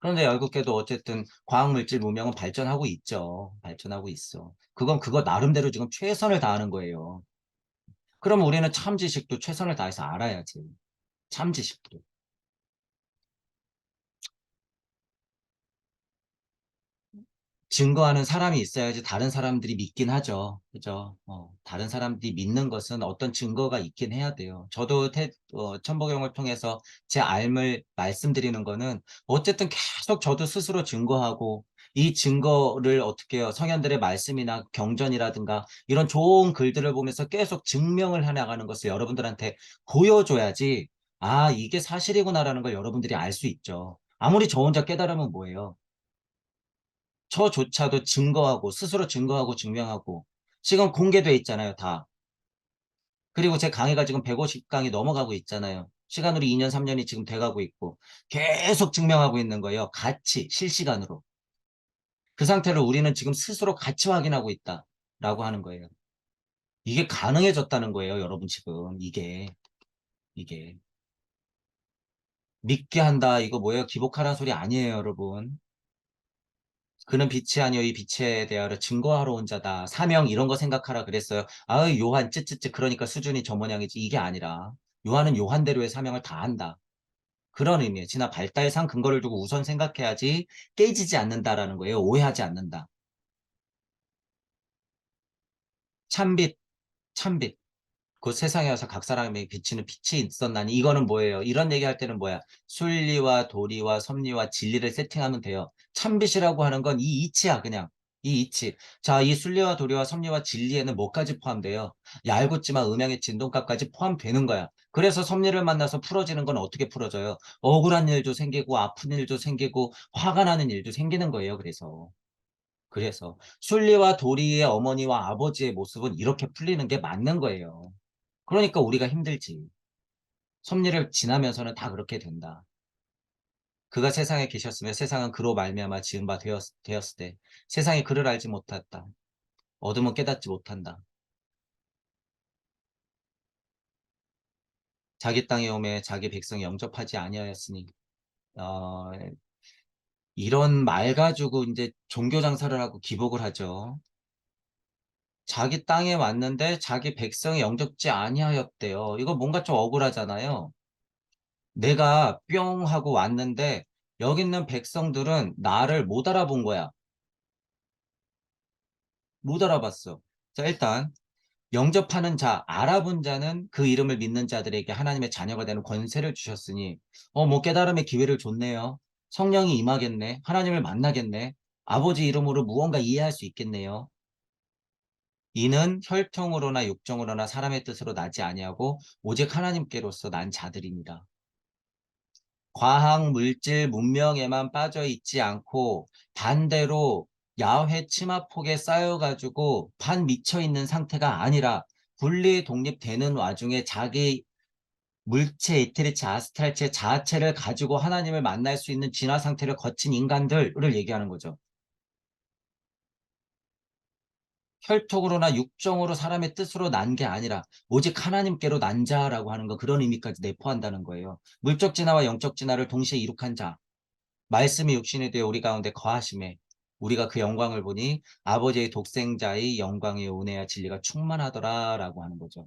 그런데 결국에도 어쨌든 과학물질 문명은 발전하고 있죠. 발전하고 있어. 그건 그거 나름대로 지금 최선을 다하는 거예요. 그럼 우리는 참 지식도 최선을 다해서 알아야지. 참 지식도. 증거하는 사람이 있어야지 다른 사람들이 믿긴 하죠. 그죠? 다른 사람들이 믿는 것은 어떤 증거가 있긴 해야 돼요. 저도 천복용을 통해서 제 삶을 말씀드리는 거는 어쨌든 계속 저도 스스로 증거하고 이 증거를 어떻게 해요? 성현들의 말씀이나 경전이라든가 이런 좋은 글들을 보면서 계속 증명을 해 나가는 것을 여러분들한테 보여줘야지 아, 이게 사실이구나라는 걸 여러분들이 알 수 있죠. 아무리 저 혼자 깨달으면 뭐예요? 저조차도 증거하고 스스로 증거하고 증명하고 지금 공개돼 있잖아요, 다. 그리고 제 강의가 지금 150강이 넘어가고 있잖아요. 시간으로 2년, 3년이 지금 돼가고 있고 계속 증명하고 있는 거예요. 같이 실시간으로. 그 상태를 우리는 지금 스스로 같이 확인하고 있다라고 하는 거예요. 이게 가능해졌다는 거예요, 여러분 지금. 이게 믿게 한다. 이거 뭐예요? 기복하라는 소리 아니에요, 여러분. 그는 빛이 아니요 이 빛에 대하여 증거하러 온 자다. 사명 이런 거 생각하라 그랬어요. 아유 요한 찌찌찌 그러니까 수준이 저 모양이지 이게 아니라 요한은 요한대로의 사명을 다 한다. 그런 의미예요. 지나 발달상 근거를 두고 우선 생각해야지 깨지지 않는다라는 거예요. 오해하지 않는다. 참빛, 참빛. 그 세상에 와서 각 사람에게 비치는 빛이 있었나니 이거는 뭐예요? 이런 얘기할 때는 뭐야? 순리와 도리와 섭리와 진리를 세팅하면 돼요. 참빛이라고 하는 건 이 이치야 그냥. 이 이치. 자, 이 순리와 도리와 섭리와 진리에는 뭐까지 포함돼요? 얄궂지만 음양의 진동값까지 포함되는 거야. 그래서 섭리를 만나서 풀어지는 건 어떻게 풀어져요? 억울한 일도 생기고 아픈 일도 생기고 화가 나는 일도 생기는 거예요. 그래서 순리와 도리의 어머니와 아버지의 모습은 이렇게 풀리는 게 맞는 거예요. 그러니까 우리가 힘들지. 섭리를 지나면서는 다 그렇게 된다. 그가 세상에 계셨으면 세상은 그로 말미암아 지은 바 되었을 때 세상이 그를 알지 못했다. 어둠은 깨닫지 못한다. 자기 땅에 오매 자기 백성이 영접하지 아니하였으니 어, 이런 말 가지고 이제 종교 장사를 하고 기복을 하죠. 자기 땅에 왔는데 자기 백성이 영접지 아니하였대요. 이거 뭔가 좀 억울하잖아요. 내가 뿅 하고 왔는데 여기 있는 백성들은 나를 못 알아본 거야. 못 알아봤어. 자, 일단 영접하는 자, 알아본 자는 그 이름을 믿는 자들에게 하나님의 자녀가 되는 권세를 주셨으니, 뭐 깨달음의 기회를 줬네요. 성령이 임하겠네. 하나님을 만나겠네. 아버지 이름으로 무언가 이해할 수 있겠네요. 이는 혈통으로나 육정으로나 사람의 뜻으로 나지 아니하고 오직 하나님께로서 난 자들입니다. 과학, 물질, 문명에만 빠져 있지 않고 반대로 야훼 치마폭에 쌓여가지고 반 미쳐 있는 상태가 아니라 분리 독립되는 와중에 자기 물체, 이테리체, 아스트랄체 자체를 가지고 하나님을 만날 수 있는 진화 상태를 거친 인간들을 얘기하는 거죠. 혈통으로나 육정으로 사람의 뜻으로 난 게 아니라 오직 하나님께로 난 자라고 하는 거, 그런 의미까지 내포한다는 거예요. 물적 진화와 영적 진화를 동시에 이룩한 자. 말씀이 육신이 되어 우리 가운데 거하심에 우리가 그 영광을 보니 아버지의 독생자의 영광에 은혜와 진리가 충만하더라라고 하는 거죠.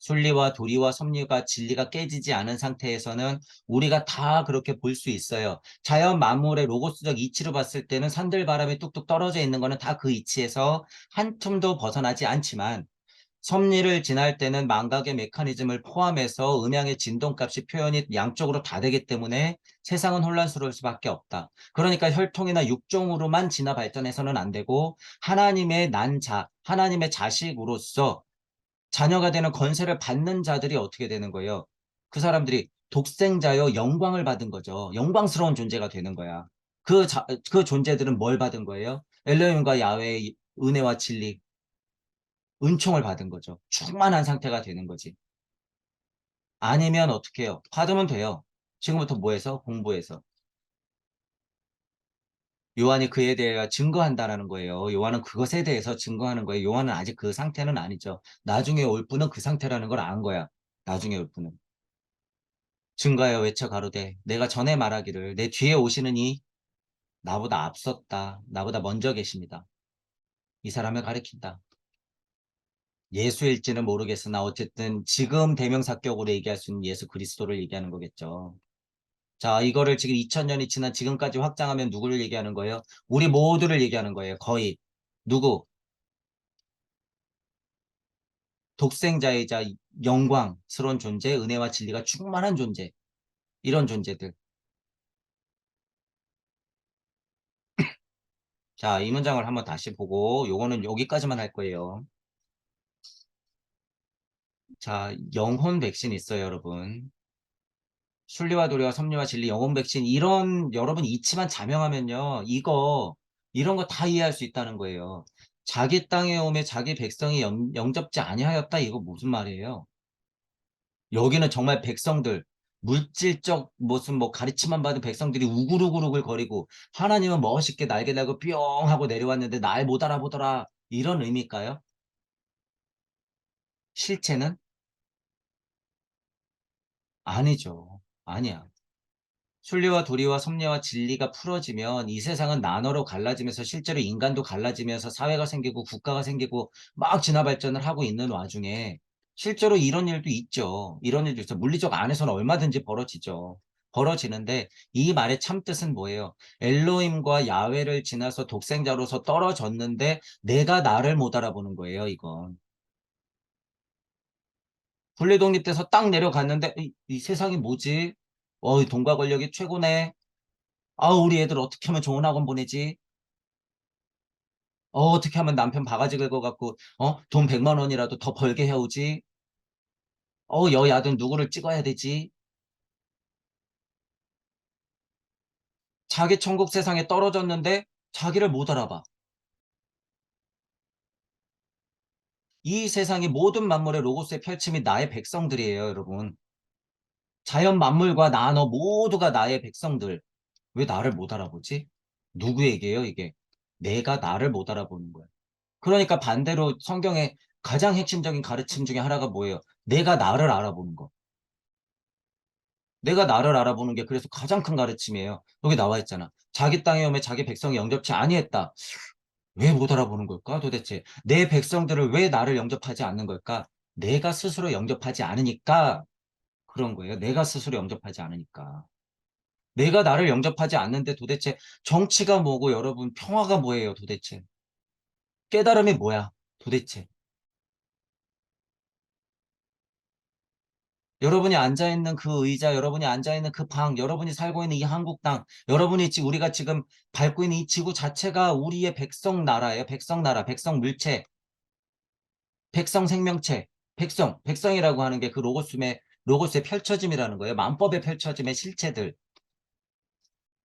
순리와 도리와 섭리가 진리가 깨지지 않은 상태에서는 우리가 다 그렇게 볼 수 있어요. 자연 만물의 로고스적 이치로 봤을 때는 산들바람이 뚝뚝 떨어져 있는 거는 다 그 이치에서 한 tum도 벗어나지 않지만 섭리를 지날 때는 망각의 메커니즘을 포함해서 음양의 진동값이 표현이 양쪽으로 다 되기 때문에 세상은 혼란스러울 수밖에 없다. 그러니까 혈통이나 육종으로만 진화 발전해서는 안 되고 하나님의 난 자, 하나님의 자식으로서 자녀가 되는 권세를 받는 자들이 어떻게 되는 거예요? 그 사람들이 독생자여 영광을 받은 거죠. 영광스러운 존재가 되는 거야. 그 존재들은 뭘 받은 거예요? 엘로힘과 야훼의 은혜와 진리, 은총을 받은 거죠. 충만한 상태가 되는 거지. 아니면 어떻게 해요? 받으면 돼요. 지금부터 뭐 해서? 공부해서. 요한이 그에 대해 증거한다라는 거예요. 요한은 그것에 대해서 증거하는 거예요. 요한은 아직 그 상태는 아니죠. 나중에 올 분은 그 상태라는 걸 안 거야. 나중에 올 분은. 증거하여 외쳐 가로되 내가 전에 말하기를 내 뒤에 오시는 이 나보다 앞섰다. 나보다 먼저 계십니다. 이 사람을 가리킨다. 예수일지는 모르겠으나 어쨌든 지금 대명사격으로 얘기할 수 있는 예수 그리스도를 얘기하는 거겠죠. 자, 이거를 지금 2000년이 지난 지금까지 확장하면 누구를 얘기하는 거예요? 우리 모두를 얘기하는 거예요. 거의. 누구? 독생자이자 영광스러운 존재, 은혜와 진리가 충만한 존재. 이런 존재들. 자, 이 문장을 한번 다시 보고 요거는 여기까지만 할 거예요. 자, 영혼 백신 있어요, 여러분. 순리와 도리와 섭리와 진리, 영혼 백신 이런 여러분 이치만 자명하면요. 이런 거 다 이해할 수 있다는 거예요. 자기 땅에 오매 자기 백성이 영접지 아니하였다. 이거 무슨 말이에요? 여기는 정말 백성들 물질적 무슨 뭐 가르침만 받은 백성들이 우글우글우글 거리고 하나님은 멋있게 날개 달고 뿅 하고 내려왔는데 날 못 알아보더라. 이런 의미일까요? 실체는 아니죠. 아니야. 순리와 도리와 섭리와 진리가 풀어지면 이 세상은 나눠로 갈라지면서 실제로 인간도 갈라지면서 사회가 생기고 국가가 생기고 막 진화 발전을 하고 있는 와중에 실제로 이런 일도 있죠. 이런 일도 있어. 물리적 안에서는 얼마든지 벌어지죠. 벌어지는데 이 말의 참뜻은 뭐예요? 엘로힘과 야훼를 지나서 독생자로서 떨어졌는데 내가 나를 못 알아보는 거예요, 이건. 분리 독립돼서 딱 내려갔는데 이 세상이 뭐지? 이 돈과 권력이 최고네. 우리 애들 어떻게 하면 좋은 학원 보내지? 어떻게 하면 남편 바가지 긁어갖고, 돈 100만 원이라도 더 벌게 해오지? 여야든 누구를 찍어야 되지? 자기 천국 세상에 떨어졌는데 자기를 못 알아봐. 이 세상의 모든 만물의 로고스의 펼침이 나의 백성들이에요, 여러분. 자연 만물과 나, 너 모두가 나의 백성들. 왜 나를 못 알아보지? 누구에게요, 이게? 내가 나를 못 알아보는 거야. 그러니까 반대로 성경의 가장 핵심적인 가르침 중에 하나가 뭐예요? 내가 나를 알아보는 거. 내가 나를 알아보는 게 그래서 가장 큰 가르침이에요. 여기 나와 있잖아. 자기 땅에 오면 자기 백성이 영접치 아니했다. 왜 못 알아보는 걸까? 도대체 내 백성들을 왜 나를 영접하지 않는 걸까? 내가 스스로 영접하지 않으니까 그런 거예요. 내가 스스로 영접하지 않으니까. 내가 나를 영접하지 않는데 도대체 정치가 뭐고 여러분 평화가 뭐예요 도대체. 깨달음이 뭐야? 도대체. 여러분이 앉아있는 그 의자, 여러분이 앉아있는 그 방, 여러분이 살고 있는 이 한국 땅, 우리가 지금 밟고 있는 이 지구 자체가 우리의 백성 나라예요. 백성 나라, 백성 물체, 백성 생명체, 백성이라고 하는 게 그 로고스의 펼쳐짐이라는 거예요. 만법의 펼쳐짐의 실체들.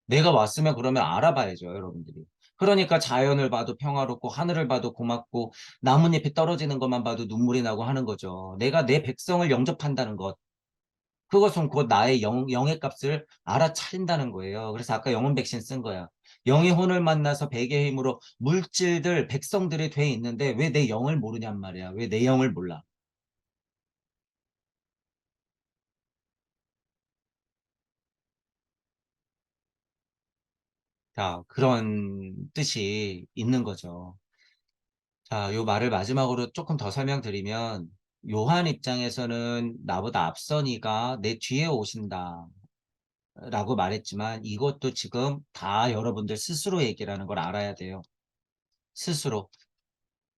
내가 왔으면 그러면 알아봐야죠, 여러분들이. 그러니까 자연을 봐도 평화롭고 하늘을 봐도 고맙고 나뭇잎이 떨어지는 것만 봐도 눈물이 나고 하는 거죠. 내가 내 백성을 영접한다는 것. 그것은 곧 나의 영의 값을 알아차린다는 거예요. 그래서 아까 영혼 백신 쓴 거야. 영의 혼을 만나서 백의 힘으로 물질들, 백성들이 돼 있는데 왜 내 영을 모르냔 말이야. 왜 내 영을 몰라. 자, 그런 뜻이 있는 거죠. 자, 요 말을 마지막으로 조금 더 설명드리면 요한 입장에서는 나보다 앞서니가 내 뒤에 오신다 라고 말했지만 이것도 지금 다 여러분들 스스로 얘기라는 걸 알아야 돼요. 스스로.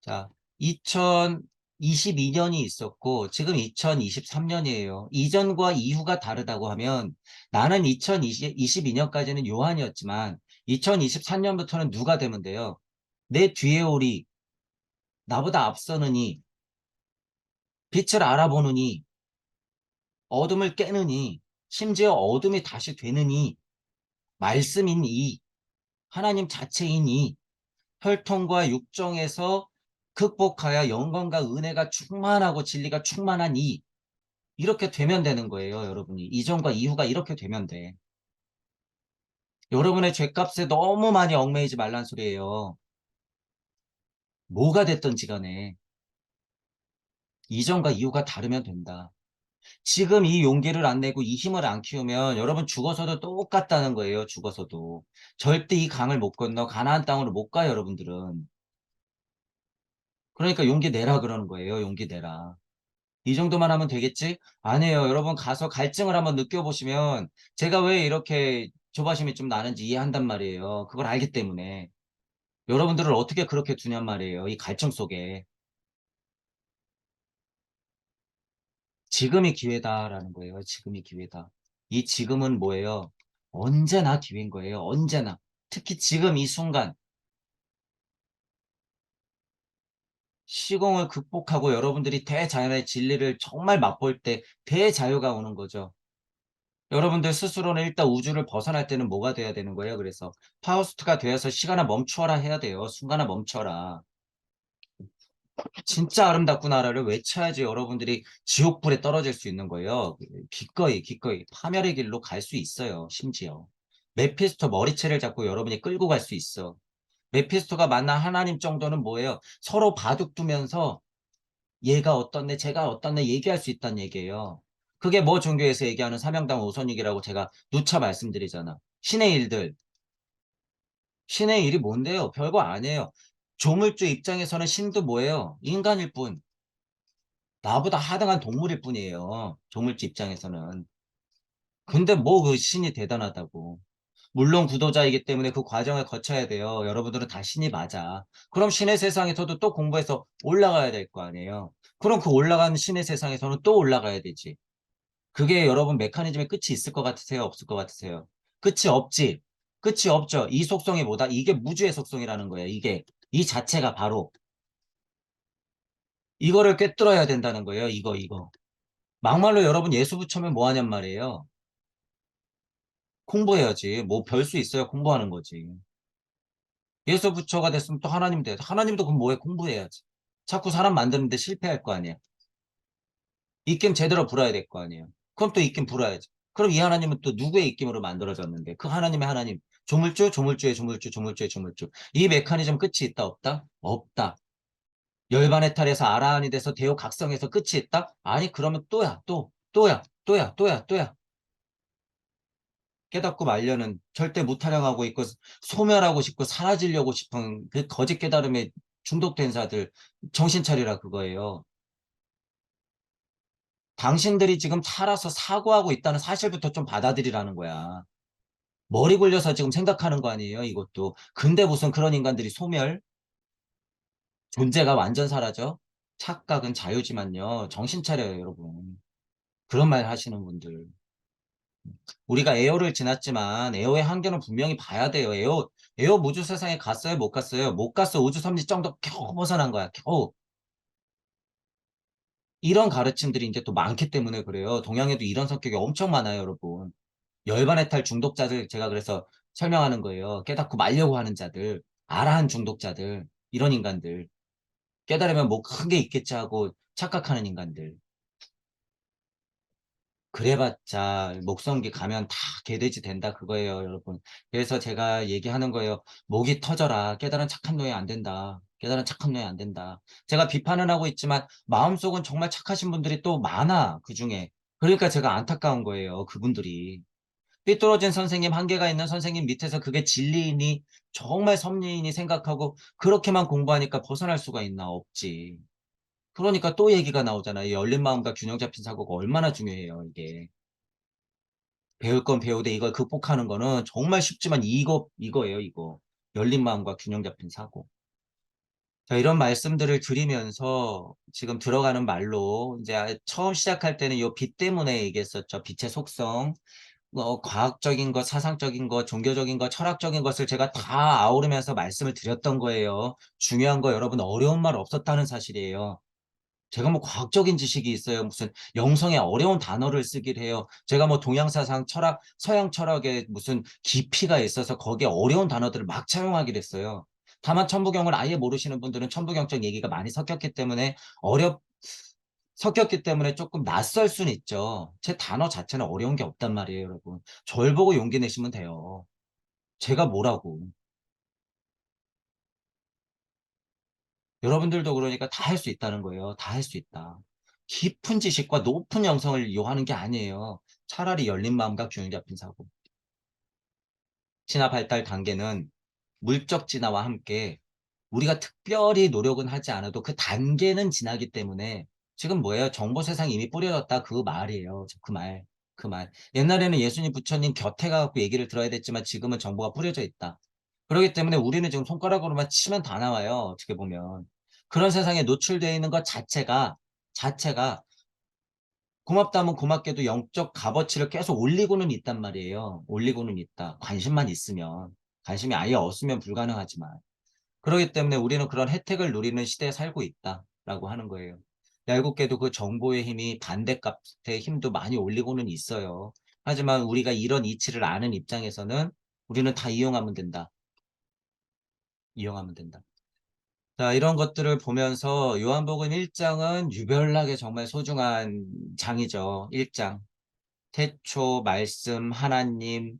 자, 2022년이 있었고 지금 2023년이에요. 이전과 이후가 다르다고 하면 나는 2022년까지는 요한이었지만 2023년부터는 누가 되면 돼요? 내 뒤에 오리, 나보다 앞서느니, 빛을 알아보느니, 어둠을 깨느니, 심지어 어둠이 다시 되느니, 말씀이니, 하나님 자체이니, 혈통과 육정에서 극복하여 영광과 은혜가 충만하고 진리가 충만하니, 이렇게 되면 되는 거예요, 여러분이. 이전과 이후가 이렇게 되면 돼. 여러분의 죄값에 너무 많이 얽매이지 말란 소리예요. 뭐가 됐든지 간에 이전과 이후가 다르면 된다. 지금 이 용기를 안 내고 이 힘을 안 키우면 여러분 죽어서도 똑같다는 거예요. 죽어서도. 절대 이 강을 못 건너 가나안 땅으로 못 가요, 여러분들은. 그러니까 용기 내라 그러는 거예요. 용기 내라. 이 정도만 하면 되겠지? 아니에요. 여러분 가서 갈증을 한번 느껴보시면 제가 왜 이렇게 조바심이 좀 나는지 이해한단 말이에요. 그걸 알기 때문에. 여러분들을 어떻게 그렇게 두냔 말이에요. 이 갈증 속에. 지금이 기회다라는 거예요. 지금이 기회다. 이 지금은 뭐예요? 언제나 기회인 거예요. 언제나. 특히 지금 이 순간 시공을 극복하고 여러분들이 대자연의 진리를 정말 맛볼 때 대자유가 오는 거죠. 여러분들 스스로는 일단 우주를 벗어날 때는 뭐가 돼야 되는 거예요? 그래서 파우스트가 되어서 시간아 멈추어라 해야 돼요. 순간아 멈춰라. 진짜 아름답구나를 외쳐야지 여러분들이 지옥불에 떨어질 수 있는 거예요. 기꺼이 파멸의 길로 갈 수 있어요. 심지어 메피스토 머리채를 잡고 여러분이 끌고 갈 수 있어. 메피스토가 만난 하나님 정도는 뭐예요? 서로 바둑 두면서 얘가 어떻네 제가 어떻네 얘기할 수 있다는 얘기예요. 그게 뭐 종교에서 얘기하는 사명당 우선이기라고 제가 누차 말씀드리잖아. 신의 일들. 신의 일이 뭔데요? 별거 아니에요. 조물주 입장에서는 신도 뭐예요? 인간일 뿐. 나보다 하등한 동물일 뿐이에요. 조물주 입장에서는. 근데 뭐 그 신이 대단하다고. 물론 구도자이기 때문에 그 과정을 거쳐야 돼요. 여러분들은 다 신이 맞아. 그럼 신의 세상에서도 또 공부해서 올라가야 될 거 아니에요. 그럼 그 올라간 신의 세상에서는 또 올라가야 되지. 그게 여러분 메커니즘의 끝이 있을 것 같으세요? 없을 것 같으세요? 끝이 없지. 끝이 없죠. 이 속성이 뭐다? 이게 무주의 속성이라는 거예요. 이 자체가 바로 이거를 꿰뚫어야 된다는 거예요. 이거. 막말로 여러분 예수 붙여면 뭐 하냔 말이에요. 공부해야지. 뭐 별 수 있어야 공부하는 거지. 예수 부처가 됐으면 또 하나님 돼. 하나님도 그럼 뭐해? 공부해야지. 자꾸 사람 만드는데 실패할 거 아니야. 입김 제대로 불어야 될 거 아니에요. 그럼 또 입김 불어야지. 그럼 이 하나님은 또 누구의 입김으로 만들어졌는데? 그 하나님의 하나님. 조물주의 조물주. 이 메커니즘 끝이 있다, 없다? 없다. 열반의 탈에서 아라한이 돼서 대우 각성해서 끝이 있다? 아니, 그러면 또야. 깨닫고 말려는 절대 무타령하고 있고 소멸하고 싶고 사라지려고 싶은 그 거짓 깨달음에 중독된 자들 정신 차리라 그거예요. 당신들이 지금 살아서 사고하고 있다는 사실부터 좀 받아들이라는 거야. 머리 굴려서 지금 생각하는 거 아니에요, 이것도. 근데 무슨 그런 인간들이 소멸? 존재가 완전 사라져? 착각은 자유지만요. 정신 차려요, 여러분. 그런 말 하시는 분들. 우리가 에어를 지났지만 에어의 한계는 분명히 봐야 돼요. 에어 우주 세상에 갔어요? 못 갔어요? 못 갔어. 우주 섬지 정도 겨우 벗어난 거야. 겨우. 이런 가르침들이 이제 또 많기 때문에 그래요. 동양에도 이런 성격이 엄청 많아요, 여러분. 열반의 탈 중독자들 제가 그래서 설명하는 거예요. 깨닫고 말려고 하는 자들, 아라한 중독자들, 이런 인간들. 깨달으면 뭐 큰 게 있겠지 하고 착각하는 인간들. 그래봤자 목성기 가면 다 개돼지 된다 그거예요, 여러분. 그래서 제가 얘기하는 거예요. 목이 터져라. 깨달은 착한 노예 안 된다. 깨달은 착한 노예 안 된다. 제가 비판은 하고 있지만 마음속은 정말 착하신 분들이 또 많아, 그중에. 그러니까 제가 안타까운 거예요, 그분들이. 삐뚤어진 선생님, 한계가 있는 선생님 밑에서 그게 진리이니 정말 섭리이니 생각하고 그렇게만 공부하니까 벗어날 수가 있나? 없지. 그러니까 또 얘기가 나오잖아요. 열린 마음과 균형 잡힌 사고가 얼마나 중요해요, 이게. 배울 건 배우되 이걸 극복하는 거는 정말 쉽지만 이거예요, 이거. 열린 마음과 균형 잡힌 사고. 자, 이런 말씀들을 드리면서 지금 들어가는 말로 이제 처음 시작할 때는 이 빛 때문에 얘기했었죠. 빛의 속성. 과학적인 것, 사상적인 것, 종교적인 것, 철학적인 것을 제가 다 아우르면서 말씀을 드렸던 거예요. 중요한 거 여러분 어려운 말 없었다는 사실이에요. 제가 뭐 과학적인 지식이 있어요. 무슨 영성의 어려운 단어를 쓰기를 해요. 제가 뭐 동양사상 철학, 서양 철학에 무슨 깊이가 있어서 거기에 어려운 단어들을 막 차용하기로 했어요. 다만 천부경을 아예 모르시는 분들은 천부경적 얘기가 많이 섞였기 때문에 조금 낯설 수는 있죠. 제 단어 자체는 어려운 게 없단 말이에요, 여러분. 절 보고 용기 내시면 돼요. 제가 뭐라고. 여러분들도 그러니까 다 할 수 있다는 거예요. 다 할 수 있다. 깊은 지식과 높은 영성을 요하는 게 아니에요. 차라리 열린 마음과 균형 잡힌 사고. 진화 발달 단계는 물적 진화와 함께 우리가 특별히 노력은 하지 않아도 그 단계는 지나기 때문에 지금 뭐예요? 정보 세상이 이미 뿌려졌다 그 말이에요. 그 말. 그 말. 옛날에는 예수님 부처님 곁에 가갖고 얘기를 들어야 됐지만 지금은 정보가 뿌려져 있다. 그렇기 때문에 우리는 지금 손가락으로만 치면 다 나와요. 어떻게 보면. 그런 세상에 노출되어 있는 것 자체가 고맙다면 고맙게도 영적 값어치를 계속 올리고는 있단 말이에요. 올리고는 있다. 관심만 있으면. 관심이 아예 없으면 불가능하지만. 그렇기 때문에 우리는 그런 혜택을 누리는 시대에 살고 있다라고 하는 거예요. 얄궂게도 그 정보의 힘이 반대값의 힘도 많이 올리고는 있어요. 하지만 우리가 이런 이치를 아는 입장에서는 우리는 다 이용하면 된다. 이용하면 된다. 자, 이런 것들을 보면서 요한복음 1장은 유별나게 정말 소중한 장이죠. 1장. 태초, 말씀, 하나님,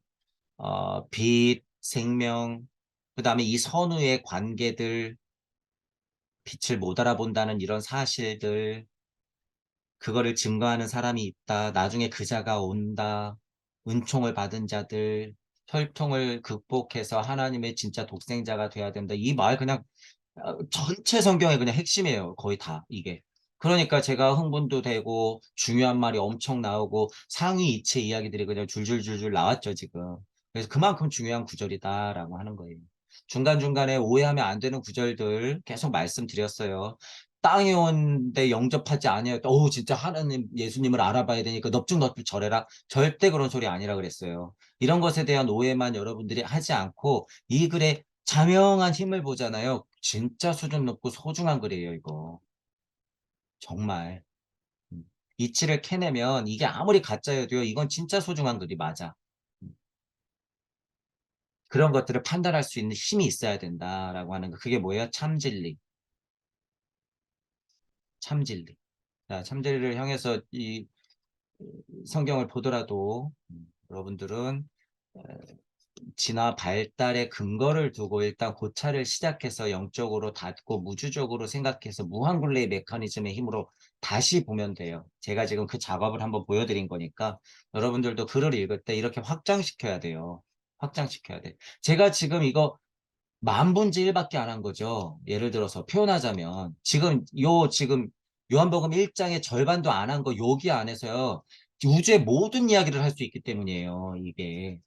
빛, 생명, 그 다음에 이 선후의 관계들, 빛을 못 알아본다는 이런 사실들, 그거를 증거하는 사람이 있다. 나중에 그자가 온다. 은총을 받은 자들, 혈통을 극복해서 하나님의 진짜 독생자가 돼야 된다. 이 말 그냥 전체 성경의 그냥 핵심이에요. 거의 다 이게. 그러니까 제가 흥분도 되고 중요한 말이 엄청 나오고 상위 이체 이야기들이 그냥 줄줄줄줄 나왔죠, 지금. 그래서 그만큼 중요한 구절이다라고 하는 거예요. 중간중간에 오해하면 안 되는 구절들 계속 말씀드렸어요. 땅에 온데 영접하지 아니하여 오 진짜 하나님 예수님을 알아봐야 되니까 넙죽넙죽 절해라. 절대 그런 소리 아니라 그랬어요. 이런 것에 대한 오해만 여러분들이 하지 않고 이 글에 자명한 힘을 보잖아요. 진짜 수준 높고 소중한 글이에요, 이거. 정말. 음. 이치를 캐내면 이게 아무리 가짜여도요, 이건 진짜 소중한 글이 맞아. 음. 그런 것들을 판단할 수 있는 힘이 있어야 된다라고 하는 거. 그게 뭐예요? 참진리. 참진리. 자, 참진리를 향해서 이 성경을 보더라도 여러분들은 진화 발달의 근거를 두고 일단 고찰을 시작해서 영적으로 닫고 무주적으로 생각해서 무한굴레의 메커니즘의 힘으로 다시 보면 돼요. 제가 지금 그 작업을 한번 보여드린 거니까 여러분들도 글을 읽을 때 이렇게 확장시켜야 돼요. 확장시켜야 돼. 제가 지금 이거 만 분지 1밖에 안 한 거죠. 예를 들어서 표현하자면 지금 요한복음 1장의 절반도 안 한 거 여기 안에서요. 우주의 모든 이야기를 할 수 있기 때문이에요. 이게.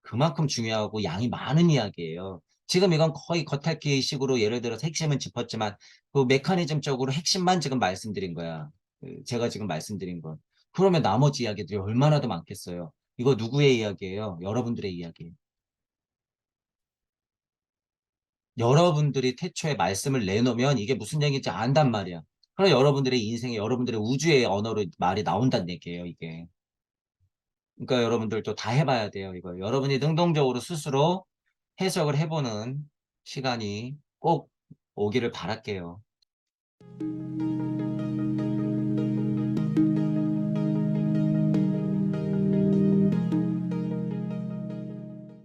그만큼 중요하고 양이 많은 이야기예요. 지금 이건 거의 겉핥기식으로 예를 들어서 핵심은 짚었지만 그 메커니즘적으로 핵심만 지금 말씀드린 거야. 제가 지금 말씀드린 건. 그러면 나머지 이야기들이 얼마나 더 많겠어요. 이거 누구의 이야기예요? 여러분들의 이야기예요. 여러분들이 태초에 말씀을 내놓으면 이게 무슨 얘기인지 안단 말이야. 그럼 여러분들의 인생에 여러분들의 우주의 언어로 말이 나온다는 얘기예요, 이게. 그러니까 여러분들도 다 해봐야 돼요, 이거. 여러분이 능동적으로 스스로 해석을 해보는 시간이 꼭 오기를 바랄게요.